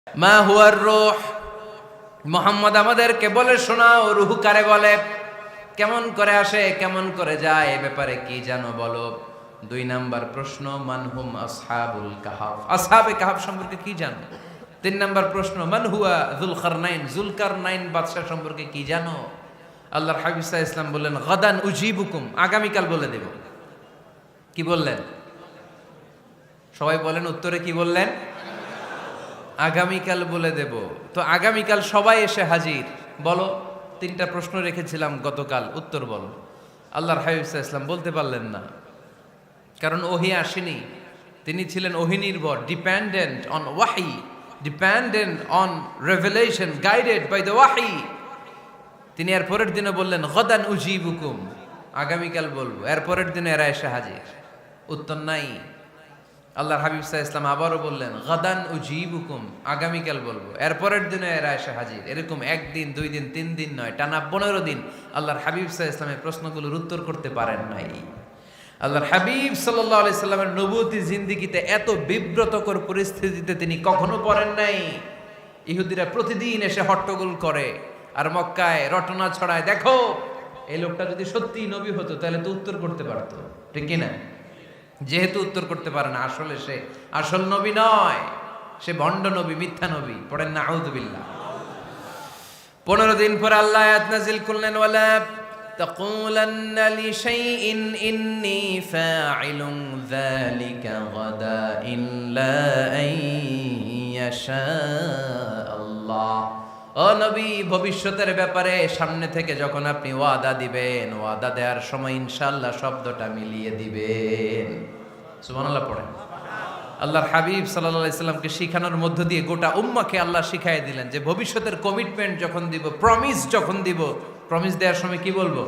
মা হুয়ার রূহ, মুহাম্মদ আমাদেরকে বলে শোনাও রূহ কারে বলে, কেমন করে আসে, কেমন করে যায়, এ ব্যাপারে কি জানো বলো। 2 নাম্বার প্রশ্ন, মানহুম আসহাবুল কাহাফ, আসহাবে কাহাফ সম্পর্কে কি জানো। 3 নাম্বার প্রশ্ন, মান হুয়া যুলকারনাইন, যুলকারনাইন বাদশা সম্পর্কে কি জানো। আল্লাহর হাবিব সাল্লাল্লাহু আলাইহি ওয়াসাল্লাম বললেন গাদান উজিবুকুম, আগামীকাল বলে দেব। কি বললেন? সবাই বলেন উত্তরে কি বললেন? আগামীকাল বলে দেব। তো আগামীকাল সবাই এসে হাজির। বলো, 3টা প্রশ্ন রেখেছিলাম গতকাল, উত্তর বলো। আল্লাহর হাবিব সাল্লাল্লাহু আলাইহি ওয়াসাল্লাম বলতে পারলেন না, কারণ ওহী আসেনি। তিনি ছিলেন ওহী নির্ভর, ডিপেন্ডেন্ট অন ওয়াহি, dependent on revelation, guided by the ওয়াহি। তিনি এর পরের দিনে বললেন গাদান উজিবুকুম, আগামীকাল বলবো। এর পরের দিনে এরা এসে হাজির, উত্তর নাই। আল্লাহর হাবিব সাল্লাল্লাহু আলাইহি ওয়াসাল্লাম আবারও বললেন গাদান উজিবুকুম, আগামীকাল বলবো। এর পরের দিনে এরা এসে হাজির। এরকম 1 দিন 2 দিন 3 দিন নয়, টানা 15 দিন আল্লাহর হাবিব সাল্লাল্লাহু আলাইহি ওয়াসাল্লামের প্রশ্নগুলোর উত্তর করতে পারেন নাই। আল্লাহর হাবিব সাল্লাল্লাহু আলাইহি সাল্লামের নবুয়তি জিন্দেগিতে এত বিব্রতকর পরিস্থিতিতে তিনি কখনো পড়েন নাই। ইহুদিরা প্রতিদিন এসে হট্টগোল করে আর মক্কায় রটনা ছড়ায়, দেখো এই লোকটা যদি সত্যিই নবী হতো তাহলে তো উত্তর করতে পারতো, ঠিক কি না? যেহেতু উত্তর করতে পারে না, আসলে সে আসল নবী নয়, সে ভণ্ড নবী, মিথ্যা নবী। পড়েন না আউযুবিল্লাহ। 15 দিন পর আল্লাহ আয়াত নাযিল করলেন, ওয়ালা তাকুলান্না লিশাইইন ইন্নী ফাইলুন যালিকা গাদা ইল্লা আইয়াশা আল্লাহ। ও নবী, ভবিষ্যতের ব্যাপারে সামনে থেকে যখন আপনি ওয়াদা দিবেন, ওয়াদা দেওয়ার সময় ইনশাআল্লাহ শব্দটা মিলিয়ে দিবেন। সুবহানাল্লাহ পড়েন। আল্লাহর হাবিব সাল্লাল্লাহু আলাইহি সাল্লামকে শিখানোর মধ্য দিয়ে গোটা উম্মাহকে আল্লাহ শিখাই দিলেন যে ভবিষ্যতের কমিটমেন্ট যখন দিব, প্রমিস যখন দিব, প্রমিস দেওয়ার সময় কি বলবো?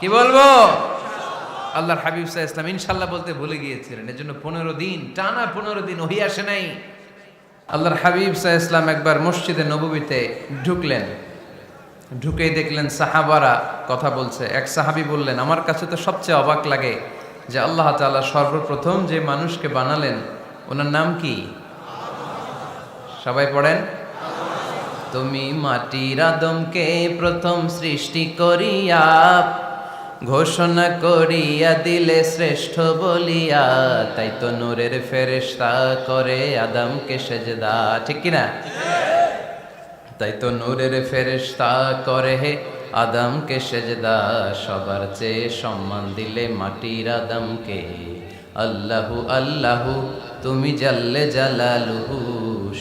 কি বলবো? আল্লাহর হাবিব সাল্লাল্লাহু আলাইহি সাল্লাম ইনশাআল্লাহ বলতে ভুলে গিয়েছিলেন। এজন্য 15 দিন, টানা 15 দিন ওহী আসে নাই। আল্লাহর হাবিব সাল্লাল্লাহু আলাইহি সাল্লাম একবার মসজিদে নববীতে ঢুকলেন, ঢুকেই দেখলেন সাহাবারা কথা বলছে। এক সাহাবী বললেন, আমার কাছে তো সবচেয়ে অবাক লাগে যে আল্লাহ তাআলা সর্বপ্রথম যে মানুষকে বানালেন ওনার নাম কি? সবাই পড়েন। তুমি মাটির আদমকে প্রথম সৃষ্টি করিয়া ঘোষণা করিয়া দিলে শ্রেষ্ঠ বলিয়া, তাই তো নূরের ফেরেশতা করে আদমকে সেজদা, ঠিক কিনা? তাই তো নূরের ফেরেশতা করে হে আদমকে সেজদা, সবার চেয়ে সম্মান দিলে মাটির আদমকে। আল্লাহু আল্লাহু তুমি জাল্লে জালালুহু,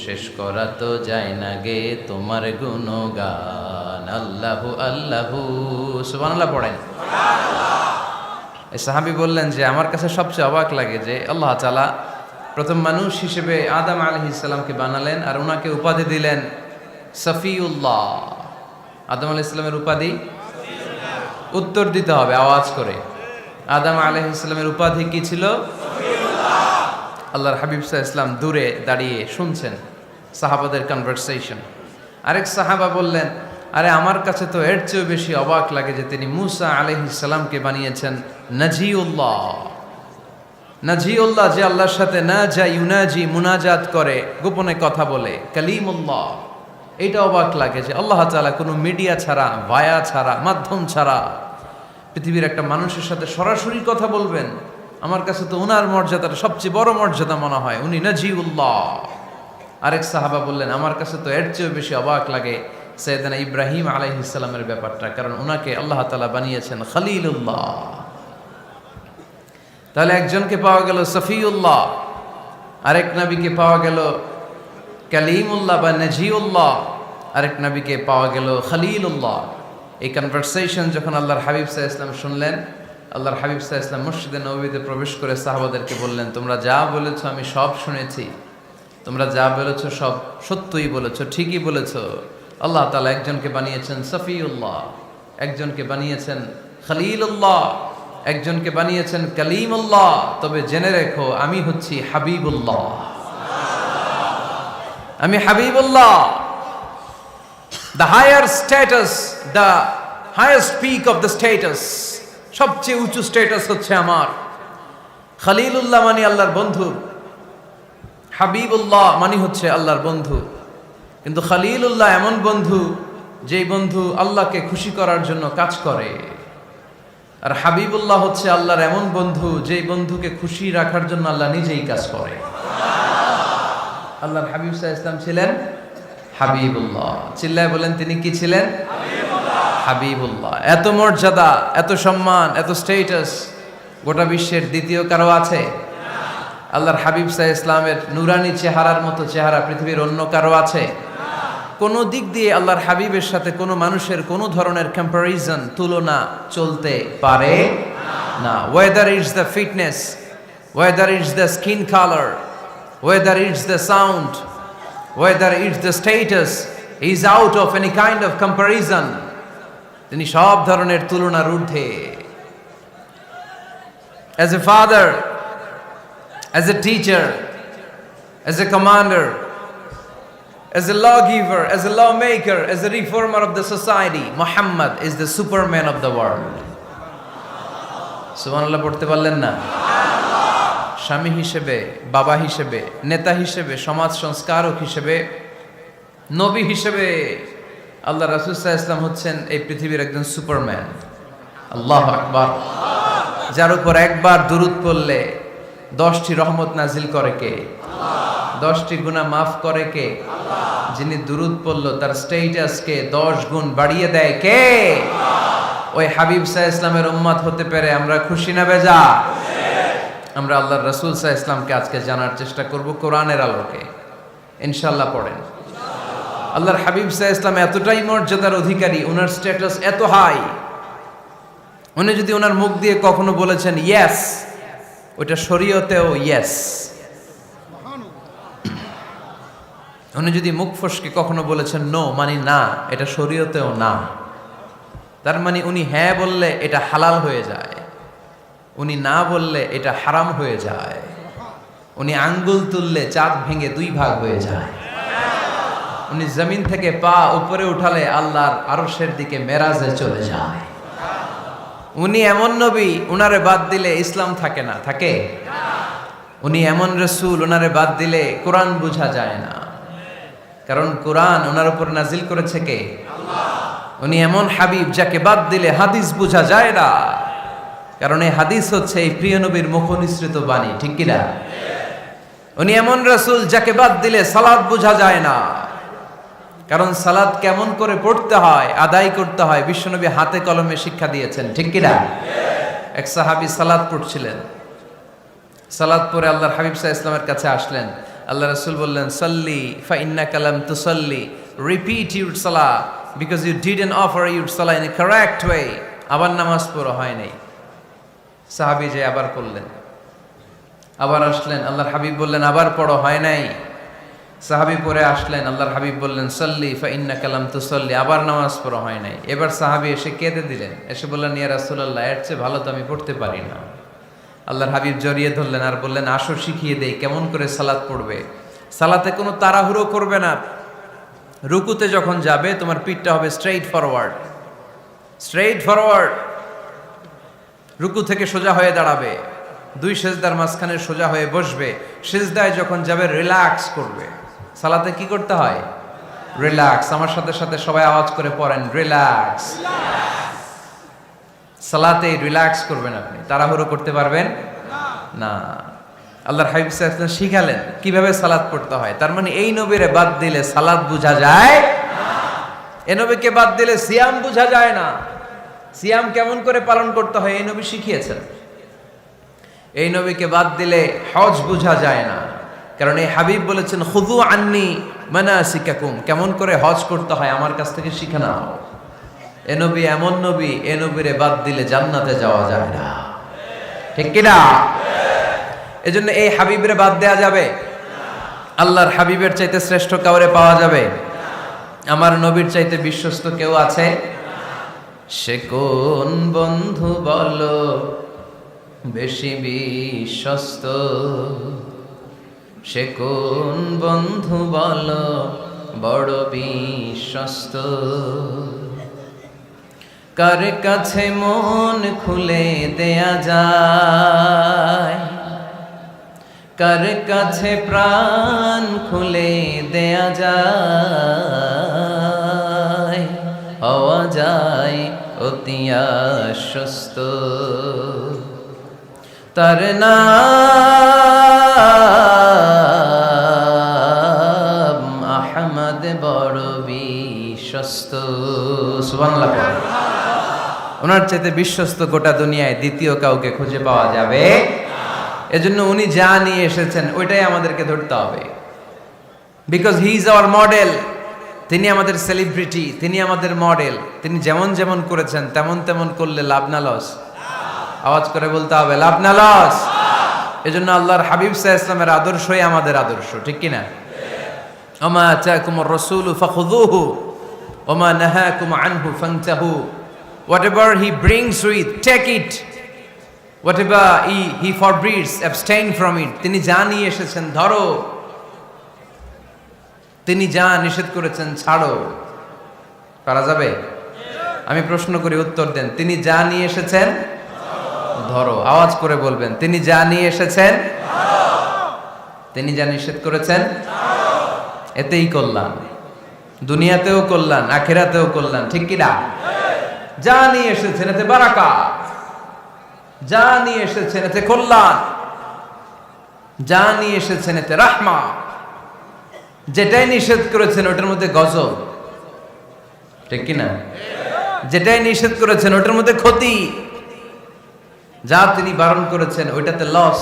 শেষ করা তো যায় না গে তোমার গুণগান। আল্লাহু আল্লাহু, সুবহানাল্লাহ পড়েন। এই সাহাবী বললেন যে আমার কাছে সবচেয়ে অবাক লাগে যে আল্লাহ তাআলা প্রথম মানুষ হিসেবে আদম আলাইহিস সালামকে বানালেন আর ওনাকে উপাধি দিলেন সফিউল্লাহ। আদম আলাইহিস সালামের উপাধি উত্তর দিতে হবে আওয়াজ করে। আদম আলাইহিস সালামের উপাধি কি ছিল? আল্লাহর হাবিব সাল্লাল্লাহু আলাইহি ওয়াসাল্লাম দূরে দাঁড়িয়ে শুনছেন সাহাবাদের কনভারসেশন। আরেক সাহাবা বললেন, আরে আমার কাছে তো এর চেয়েও বেশি অবাক লাগে যে তিনি মূসা আলাইহিস সালামকে বানিয়েছেন নাজিউল্লাহ। নাজিউল্লাহ, যে আল্লাহর সাথে না যা ইউনাজি, মুনাজাত করে, গোপনে কথা বলে, কালিমুল্লাহ। এইটা অবাক লাগে যে আল্লাহ তাআলা কোনো মিডিয়া ছাড়া, ভায়া ছাড়া, মাধ্যম ছাড়া পৃথিবীর একটা মানুষের সাথে সরাসরি কথা বলবেন। আমার কাছে তো ওনার মর্যাদাটা সবচেয়ে বড় মর্যাদা মনে হয়, উনি নাজিউল্লাহ। আরেক সাহাবা বললেন, আমার কাছে তো এর চেয়েও বেশি অবাক লাগে সাইয়েদনা ইব্রাহিম আলাইহিস সালামের ব্যাপারটা, কারণ ওনাকে আল্লাহ তাআলা বানিয়েছেন খলিলুল্লাহ। তাহলে একজনকে পাওয়া গেল সফিউল্লাহ, আরেক নবীকে পাওয়া গেল কালিমুল্লাহ বা নাজিউল্লাহ, আরেক নবীকে পাওয়া গেল খলিলুল্লাহ। এই কনভারসেশন যখন আল্লাহর হাবিব সাল্লাল্লাহু আলাইহি ওয়াসাল্লাম শুনলেন, আল্লাহর হাবিব সাল্লাল্লাহু আলাইহি ওয়াসাল্লাম মসজিদে নববীতে প্রবেশ করে সাহাবাদেরকে বললেন, তোমরা যা বলেছো আমি সব শুনেছি, তোমরা যা বলেছো সব সত্যই বলেছো, ঠিকই বলেছো। আল্লাহ তাআলা একজনকে বানিয়েছেন সফিউল্লাহ, একজনকে বানিয়েছেন খলিলুল্লাহ, একজনকে বানিয়েছেন কালিমুল্লাহ। তবে জেনে রেখো আমি হচ্ছি হাবিবুল্লাহ, আমি Habibullah. The higher status, the highest peak of the status, সবচেয়ে উঁচু স্ট্যাটাস হচ্ছে আমার। খলিলুল্লাহ মানে আল্লাহর বন্ধু, হাবিবুল্লাহ মানে হচ্ছে আল্লাহর বন্ধু, কিন্তু খলিলুল্লাহ এমন বন্ধু যেই বন্ধু আল্লাহকে খুশি করার জন্য কাজ করে। আর হাবিবুল্লাহ হচ্ছে আল্লাহর এমন বন্ধু যেই বন্ধুকে খুশি রাখার জন্য আল্লাহ নিজেই কাজ করে। আল্লাহর হাবিব সাল্লাল্লাহু আলাইহি ওয়াসাল্লাম ছিলেন হাবিবুল্লাহ। চিল্লায় বলেন তিনি কি ছিলেন? হাবিবুল্লাহ। এত মর্যাদা, এত সম্মান, এত স্টেটাস গোটা বিশ্বের দ্বিতীয় কারো আছে? আল্লাহর হাবিব সাল্লাল্লাহু আলাইহি ওয়াসাল্লামের নুরানি চেহারার মতো চেহারা পৃথিবীর অন্য কারো আছে? কোনো দিক দিয়ে আল্লাহর হাবিবের সাথে কোনো মানুষের কোনো ধরনের কম্প্যারিজন, তুলনা চলতে পারে না। Whether it's the fitness, whether it's the skin colour, whether it's the sound, whether it's the status, is out of any kind of comparison. তিনি সব ধরনের তুলনার ঊর্ধ্বে। As a father, as a teacher, as a commander, as a lawgiver, as a lawmaker, as a reformer of the society, Muhammad is the superman of the world. সুবহানাল্লাহ পড়তে পারলেন না? স্বামী হিসেবে, বাবা হিসেবে, নেতা হিসেবে, সমাজ সংস্কারক হিসেবে, নবী হিসেবে আল্লাহ রাসূল সাল্লাল্লাহু আলাইহি ওয়াসাল্লাম হচ্ছেন এই পৃথিবীর একজন সুপারম্যান। আল্লাহু আকবার। যার উপর একবার দুরূদ পড়লে 10টি রহমত নাজিল করে কে? 10টি গুনাহ মাফ করে কে? যিনি দুরূদ পড়ল তার স্ট্যাটাসকে 10 গুণ বাড়িয়ে দেয় কে? ওই হাবিব সাল্লাল্লাহু আলাইহি ওয়াসাল্লামের উম্মত হতে পেরে আমরা খুশি না বেজা? আমরা আল্লাহর রাসূল সাল্লাল্লাহু আলাইহি ওয়াসাল্লামকে আজকে জানার চেষ্টা করব কোরআনের আলোকে। ইনশাআল্লাহ পড়েন। আল্লাহর হাবিব সাল্লাল্লাহু আলাইহি ওয়াসাল্লাম এতটাই মর্যাদার অধিকারী, ওনার স্ট্যাটাস এত হাই, উনি যদি ওনার মুখ দিয়ে কখনো বলেছেন ইয়েস, ওইটা শরীয়তেও ইয়েস। উনি যদি মুখ ফসকে কখনো বলেছেন নো, মানে না, এটা শরীয়তেও না। তার মানে উনি হ্যাঁ বললে এটা হালাল হয়ে যায়, উনি না বললে এটা হারাম হয়ে যায়। উনি আঙ্গুল তুললে চাঁদ ভেঙে 2 ভাগ হয়ে যায়। উনি জমিন থেকে পা উপরে উঠালে আল্লাহর আরশের দিকে মেরাজে চলে যায়। উনি এমন নবী, উনারে বাদ দিলে ইসলাম থাকে না, থাকে? উনি এমন রাসূল, উনারে বাদ দিলে কোরআন বোঝা যায় না, কারণ কোরআন ওনার উপর নাজিল করেছে কে? আল্লাহ। উনি এমন হাবিব যাকে বাদ দিলে হাদিস বোঝা যায় না, কারণ এই হাদিস হচ্ছে এই প্রিয় নবীর মুখনিসৃত বাণী, ঠিক কি না? উনি এমন রাসূল যাকে বাদ দিলে সালাত বোঝা যায় না, কারণ সালাত কেমন করে পড়তে হয়, আদায় করতে হয় বিশ্বনবী হাতে কলমে শিক্ষা দিয়েছেন, ঠিক কি না? এক সাহাবী সালাত পড়ছিলেন, সালাত পড়ে আল্লাহর হাবিব সাল্লাল্লাহু আলাইহি ওয়াসাল্লামের কাছে আসলেন। আল্লাহ রাসূল বললেন সাল্লি ফা ইন্নাকা লাম তুসাল্লি, রিপিট ইউর সালাহ because you didn't offer your সালাহ ইন এ কারেক্ট ওয়ে। আবার নামাজ পড়া হয় নাই। সাহাবী যে আবার পড়লেন, আবার আসলেন, আল্লাহর হাবিব বললেন আবার পড়ো, হয় নাই। সাহাবী পরে আসলেন, আল্লাহর হাবিব বললেন সাল্লি ফা ইন্নাকা লাম তুসাল্লি, আবার নামাজ পড়া হয় নাই। এবার সাহাবী এসে কেঁদে দিলেন, এসে বললেন ইয়া রাসূলুল্লাহ, এর চেয়ে ভালো তো আমি পড়তে পারি না। আল্লাহর হাবিব জড়িয়ে ধরলেন আর বললেন আসো শিখিয়ে দেই কেমন করে সালাত পড়বে। সালাতে কোনো তাড়াহুড়ো করবে না। রুকুতে যখন যাবে তোমার পিঠটা হবে স্ট্রেইট ফরওয়ার্ড, স্ট্রেইট ফরওয়ার্ড। রুকু থেকে সোজা হয়ে দাঁড়াবে, 2 সেজদার মাঝখানে সোজা হয়ে বসবে। সেজদায় যখন যাবে রিল্যাক্স করবে। সালাতে কি করতে হয়? রিল্যাক্স। আমার সাথে সাথে সবাই আওয়াজ করে পড়েন রিল্যাক্স। সালাতে রিল্যাক্স করবেন, আপনি তাড়াহুড়ো করতে পারবেন না। আল্লাহর হাবিব সাল্লাল্লাহু আলাইহি ওয়াসাল্লাম শিখালেন কিভাবে সালাত পড়তে হয়। তার মানে এই নবীরে বাদ দিলে সালাত বোঝা যায় না, এই নবীকে বাদ দিলে সিয়াম বোঝা যায় না। সিয়াম কেমন করে পালন করতে হয় এই নবী শিখিয়েছেন। এই নবীকে বাদ দিলে হজ বোঝা যায় না, কারণ এই হাবিব বলেছেন খুযু আন্নী মানাসিকাকুম, কেমন করে হজ করতে হয় আমার কাছ থেকে শিখে নাও। এ নবী এমন নবী, এ নবীরে বাদ দিলে জান্নাতে যাওয়া যায় না, ঠিক কি না? এজন্য এই হাবিবরে বাদ দেয়া যাবে? আল্লাহর হাবিবের চাইতে শ্রেষ্ঠ কাউরে পাওয়া যাবে? আমার নবীর চাইতে বিশ্বস্ত কেউ আছে? সে কোন বন্ধু বলো বেশি বিশ্বস্ত, সে কোন বন্ধু বলো বড় বিশ্বস্ত, কার কাছে মন খুলে দেয়া যায়, কার কাছে প্রাণ খুলে দেয়া যায়, হওয়া যায় অতি আশ্বস্ত। তার নাম আহমদ বড় বিশ্বস্ত। সুবহানাল্লাহ। ওনার চাইতে বিশ্বস্ত গোটা দুনিয়ায় দ্বিতীয় কাউকে খুঁজে পাওয়া যাবে। এজন্য উনি যা নিয়ে এসেছেন ওইটাই আমাদেরকে ধরতে হবে, because he is our model. তিনি আমাদের সেলিব্রিটি, তিনি আমাদের মডেল। তিনি যেমন যেমন করেছেন তেমন তেমন করলে লাভ না লস? আওয়াজ করে বলতে হবে, লাভ না লস? এজন্য আল্লাহর হাবিব সাল্লাল্লাহু আলাইহি ওয়াসাল্লামের আদর্শই আমাদের আদর্শ, ঠিক কি না? ওমা আতাকুমুর রাসূলু ফাখুযুহু ওমা নাহাকুম আনহু ফান্তাহু। Whatever he brings with, take it. Whatever he forbids, abstain from it. তিনি যা নিয়ে এসেছেন ধরো, তিনি যা নিষেধ করেছেন ছাড়ো। পারা যাবে? আমি প্রশ্ন করি, উত্তর দেন। তিনি যা নিয়ে এসেছেন ধরো। আওয়াজ করে বলবেন, তিনি যা নিয়ে এসেছেন ধরো, তিনি যা নিষেধ করেছেন ছাড়ো। এতেই কল্যাণ, দুনিয়াতেও কল্যাণ, আখিরাতেও কল্যাণ, ঠিক কি না? যা নিয়ে এসেছেন এতে বারাকাত, যা নিয়ে এসেছেন এতে কল্যাণ, যা নিয়ে এসেছেন এতে রাহমা। যেটাই নিষেধ করেছেন ওটার মধ্যে গজব, ঠিক কি না? যেটাই নিষেধ করেছেন ওটার মধ্যে ক্ষতি, যা তিনি বারণ করেছেন ওইটাতে লস।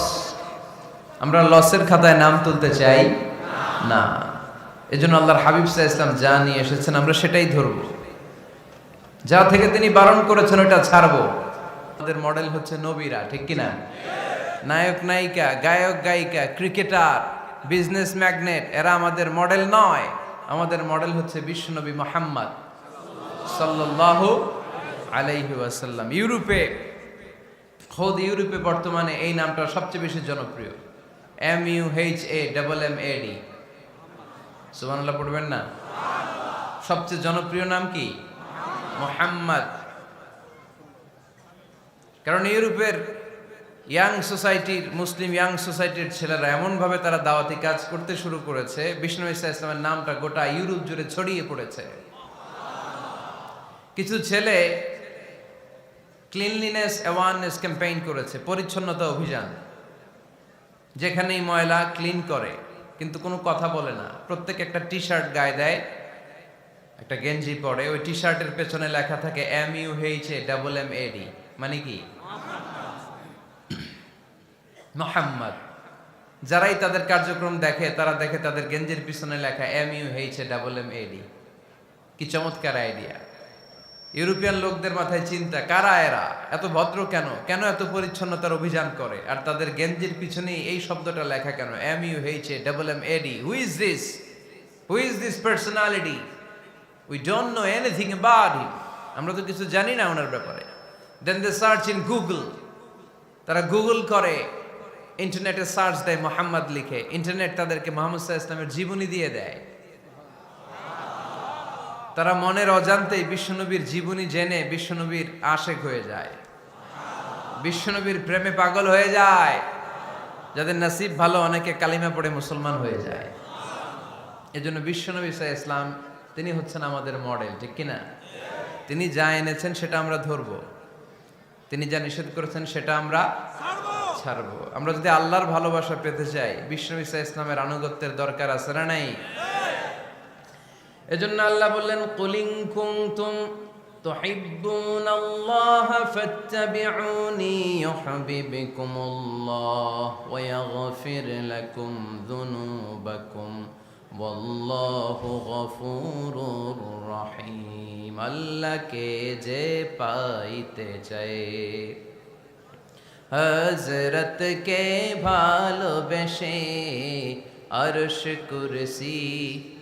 আমরা লসের খাতায় নাম তুলতে চাই না। এজন্য আল্লাহর হাবিব সাল্লাল্লাহু আলাইহি ওয়াসাল্লাম যা নিয়ে এসেছেন আমরা সেটাই ধরব, যা থেকে তিনি বারণ করেছেন ওটা ছাড়বো। আমাদের মডেল হচ্ছে নবীরা, ঠিক কি না? নায়ক নায়িকা, গায়ক গায়িকা, ক্রিকেটার, বিজনেস ম্যাগনেট, এরা আমাদের মডেল নয়। আমাদের মডেল হচ্ছে বিশ্বনবী মুহাম্মদ সাল্লাল্লাহু আলাইহি ওয়াসাল্লাম। ইউরোপে বর্তমানে এই নামটা সবচেয়ে বেশি জনপ্রিয়, MUHAMMAD। সুবহানাল্লাহ পড়বেন না? সবচেয়ে জনপ্রিয় নাম কি? মুহাম্মদ। কারণ ইউরোপের ইয়াং সোসাইটির, মুসলিম ইয়াং সোসাইটির ছেলেরা এমনভাবে তারা দাওয়াতি কাজ করতে শুরু করেছে, বিষ্ণু ঈসা ইসলামের নামটা গোটা ইউরোপ জুড়ে ছড়িয়ে পড়েছে। কিছু ছেলে ক্লিনলিনেস অ্যাওয়ারনেস ক্যাম্পেইন করেছে, পরিচ্ছন্নতা অভিযান। যেখানেই ময়লা ক্লিন করে, কিন্তু কোনো কথা বলে না। প্রত্যেক একটা টি শার্ট গায়ে দেয়, একটা গেঞ্জি পরে, ওই টি শার্টের পেছনে লেখা থাকে MUHAMMAD, মানে কি? মুহাম্মদ। যারাই তাদের কার্যক্রম দেখে তারা দেখে তাদের গেঞ্জির পিছনে লেখা MUHAMMAD। কি চমৎকার আইডিয়া! ইউরোপিয়ান লোকদের মাথায় চিন্তা, কারা এরা, এত ভদ্র কেন, কেন এত পরিচ্ছন্নতার অভিযান করে, আর তাদের গেঞ্জির পিছনেই এই শব্দটা লেখা কেন, MUHAMMAD। Who is this personality? We don't know anything about him. আমরা তো কিছু জানি না ওনার ব্যাপারে। Then they search in Google. তারা গুগল করে, ইন্টারনেটে সার্চ দেয় মুহাম্মদ লিখে, ইন্টারনেট তাদেরকে মুহাম্মদ সাল্লাল্লাহু আলাইহি ওয়াসাল্লামের জীবনী দিয়ে দেয়। তারা মনের অজান্তেই বিশ্বনবীর জীবনী জেনে বিশ্বনবীর আশেক হয়ে যায়, বিশ্বনবীর প্রেমে পাগল হয়ে যায়। যাদের নসিব ভালো, অনেকে কালিমা পড়ে মুসলমান হয়ে যায়। এজন্য বিশ্বনবী সাল্লাল্লাহু আলাইহি ওয়াসাল্লাম তিনি হচ্ছেন আমাদের মডেল, ঠিক কিনা? তিনি যা এনেছেন সেটা আমরা ধরবো, তিনি যা নিষেধ করেছেন সেটা আমরা ছাড়বো। আমরা যদি আল্লাহর ভালোবাসা পেতে চাই, বিশ্বনবী সাল্লাল্লাহু আলাইহি ওয়াসাল্লামের আনুগত্যের দরকার আছে না নাই? এজন্য আল্লাহ বললেন, কুল ইন কুনতুম তুহিব্বুনাল্লাহা ফাত্তাবিউনি ইউহিব্বুকুমুল্লাহ ওয়া ইয়াগফির লাকুম যুনুবাকুম ওয়াল্লাহু গফুরুর রহিম। আল্লাহকে যে পাইতে চায়, হযরতকে ভালোবেসে আরশ কুরসি